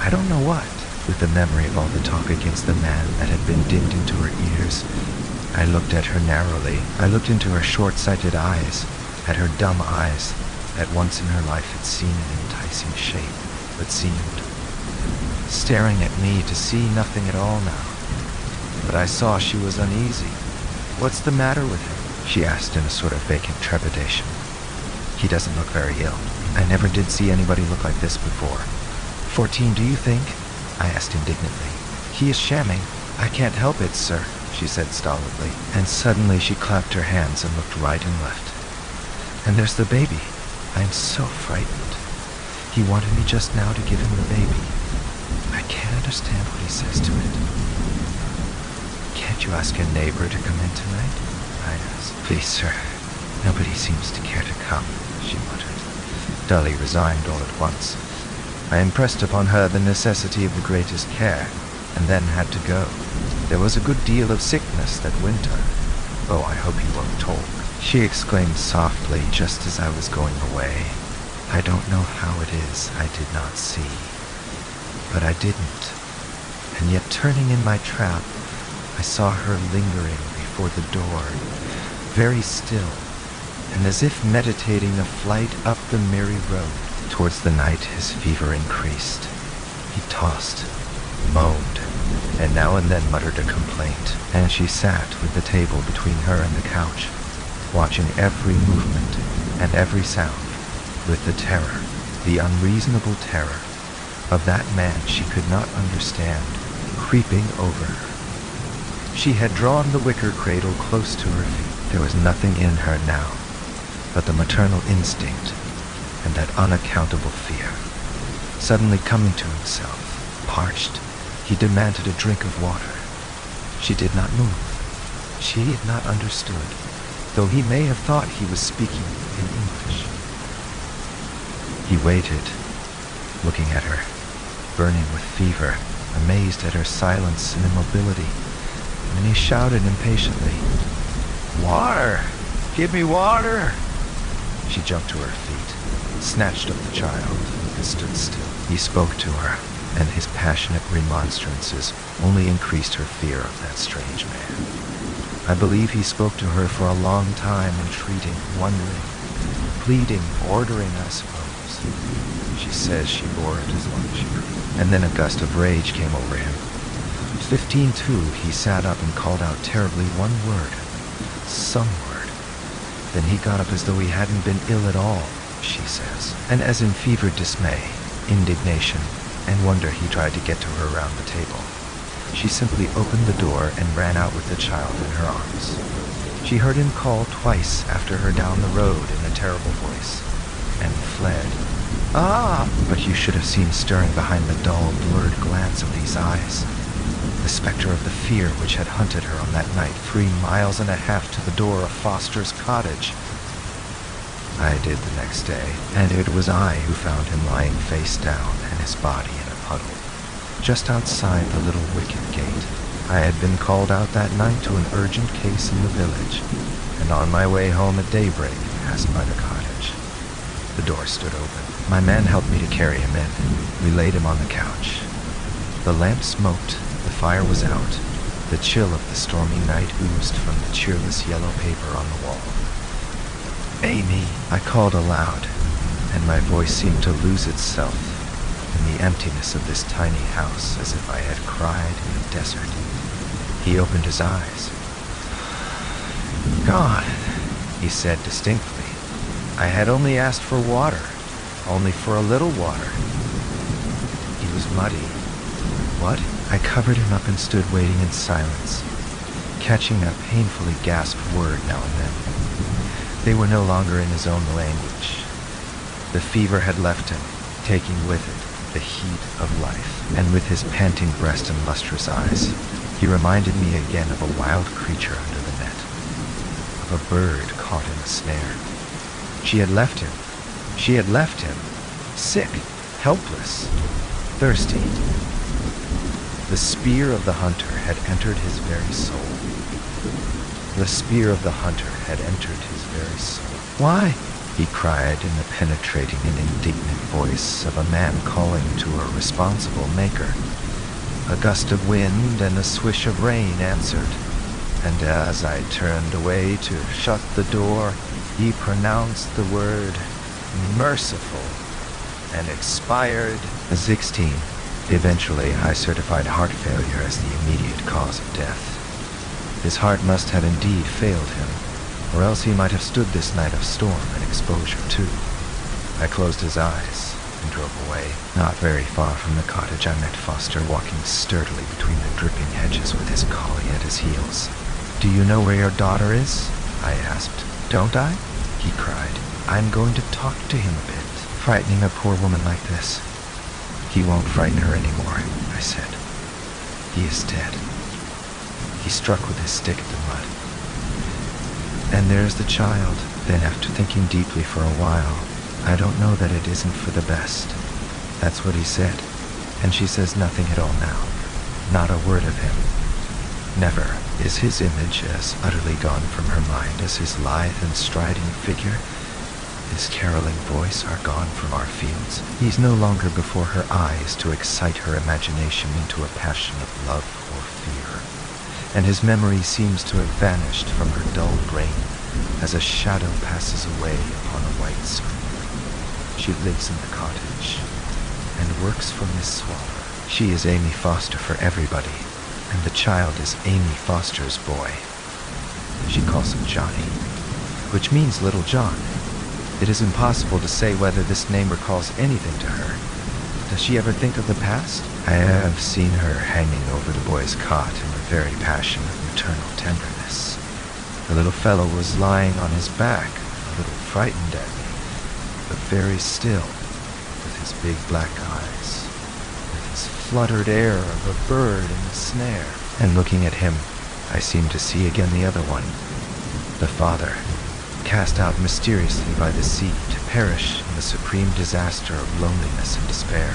A: I don't know what. With the memory of all the talk against the man that had been dinned into her ears, I looked at her narrowly. I looked into her short-sighted eyes, at her dumb eyes that once in her life had seen an enticing shape, but seemed staring at me to see nothing at all now. But I saw she was uneasy. What's the matter with him? She asked in a sort of vacant trepidation. He doesn't look very ill. I never did see anybody look like this before. 14, do you think? I asked indignantly. He is shamming. I can't help it, sir, she said stolidly. And suddenly she clapped her hands and looked right and left. And there's the baby. I am so frightened. He wanted me just now to give him the baby. I can't understand what he says to it. Can't you ask a neighbor to come in tonight? I asked. Please, sir. Nobody seems to care to come, she muttered, dully resigned all at once. I impressed upon her the necessity of the greatest care, and then had to go. There was a good deal of sickness that winter. Oh, I hope you won't talk, she exclaimed softly just as I was going away. I don't know how it is I did not see. But I didn't. And yet turning in my trap, I saw her lingering before the door, very still, and as if meditating a flight up the merry road. Towards the night his fever increased. He tossed, moaned, and now and then muttered a complaint, and she sat with the table between her and the couch, watching every movement and every sound with the terror, the unreasonable terror, of that man she could not understand, creeping over her. She had drawn the wicker cradle close to her feet. There was nothing in her now but the maternal instinct and that unaccountable fear. Suddenly coming to himself, parched, he demanded a drink of water. She did not move. She had not understood, though he may have thought he was speaking in English. He waited, looking at her, burning with fever, amazed at her silence and immobility, and then he shouted impatiently, "Water! Give me water!" She jumped to her feet, snatched up the child, and stood still. He spoke to her, and his passionate remonstrances only increased her fear of that strange man. I believe he spoke to her for a long time, entreating, wondering, pleading, ordering, I suppose. She says she bore it as long as she could. And then a gust of rage came over him. 15 too, he sat up and called out terribly one word. Some word. Then he got up as though he hadn't been ill at all, she says. And as in fevered dismay, indignation, and wonder he tried to get to her around the table. She simply opened the door and ran out with the child in her arms. She heard him call twice after her down the road in a terrible voice, and fled. Ah! But you should have seen stirring behind the dull, blurred glance of these eyes. The specter of the fear which had hunted her on that night 3.5 miles to the door of Foster's cottage. I did the next day, and it was I who found him lying face down and his body in a puddle, just outside the little wicket gate. I had been called out that night to an urgent case in the village, and on my way home at daybreak passed by the cottage. The door stood open. My man helped me to carry him in. We laid him on the couch. The lamp smoked, the fire was out. The chill of the stormy night oozed from the cheerless yellow paper on the wall. "Amy," I called aloud, and my voice seemed to lose itself in the emptiness of this tiny house as if I had cried in the desert. He opened his eyes. "God," he said distinctly. "I had only asked for water, only for a little water." He was muddy. "What?" I covered him up and stood waiting in silence, catching a painfully gasped word now and then. They were no longer in his own language. The fever had left him, taking with it the heat of life, and with his panting breast and lustrous eyes, he reminded me again of a wild creature under the net, of a bird caught in a snare. She had left him. She had left him, sick, helpless, thirsty. The spear of the hunter had entered his very soul. The spear of the hunter had entered his very soul. "Why?" he cried in the penetrating and indignant voice of a man calling to a responsible maker. A gust of wind and a swish of rain answered, and as I turned away to shut the door, he pronounced the word merciful and expired. 16. Eventually, I certified heart failure as the immediate cause of death. His heart must have indeed failed him, or else he might have stood this night of storm and exposure too. I closed his eyes and drove away. Not very far from the cottage, I met Foster walking sturdily between the dripping hedges with his collie at his heels. "Do you know where your daughter is?" I asked. "Don't I?" he cried. "I'm going to talk to him a bit. Frightening a poor woman like this." "He won't frighten her anymore," I said. "He is dead." He struck with his stick at the mud. "And there's the child." Then, after thinking deeply for a while, "I don't know that it isn't for the best." That's what he said. And she says nothing at all now. Not a word of him. Never is his image as utterly gone from her mind as his lithe and striding figure, his caroling voice are gone from our fields. He's no longer before her eyes to excite her imagination into a passion of love or fear, and his memory seems to have vanished from her dull brain as a shadow passes away upon a white screen. She lives in the cottage and works for Miss Swaller. She is Amy Foster for everybody, and the child is Amy Foster's boy. She calls him Johnny, which means Little John. It is impossible to say whether this name recalls anything to her. Does she ever think of the past? I have seen her hanging over the boy's cot in a very passion of maternal tenderness. The little fellow was lying on his back, a little frightened at me, but very still, with his big black eyes, with his fluttered air of a bird in a snare. And looking at him, I seemed to see again the other one, the father, cast out mysteriously by the sea to perish in the supreme disaster of loneliness and despair.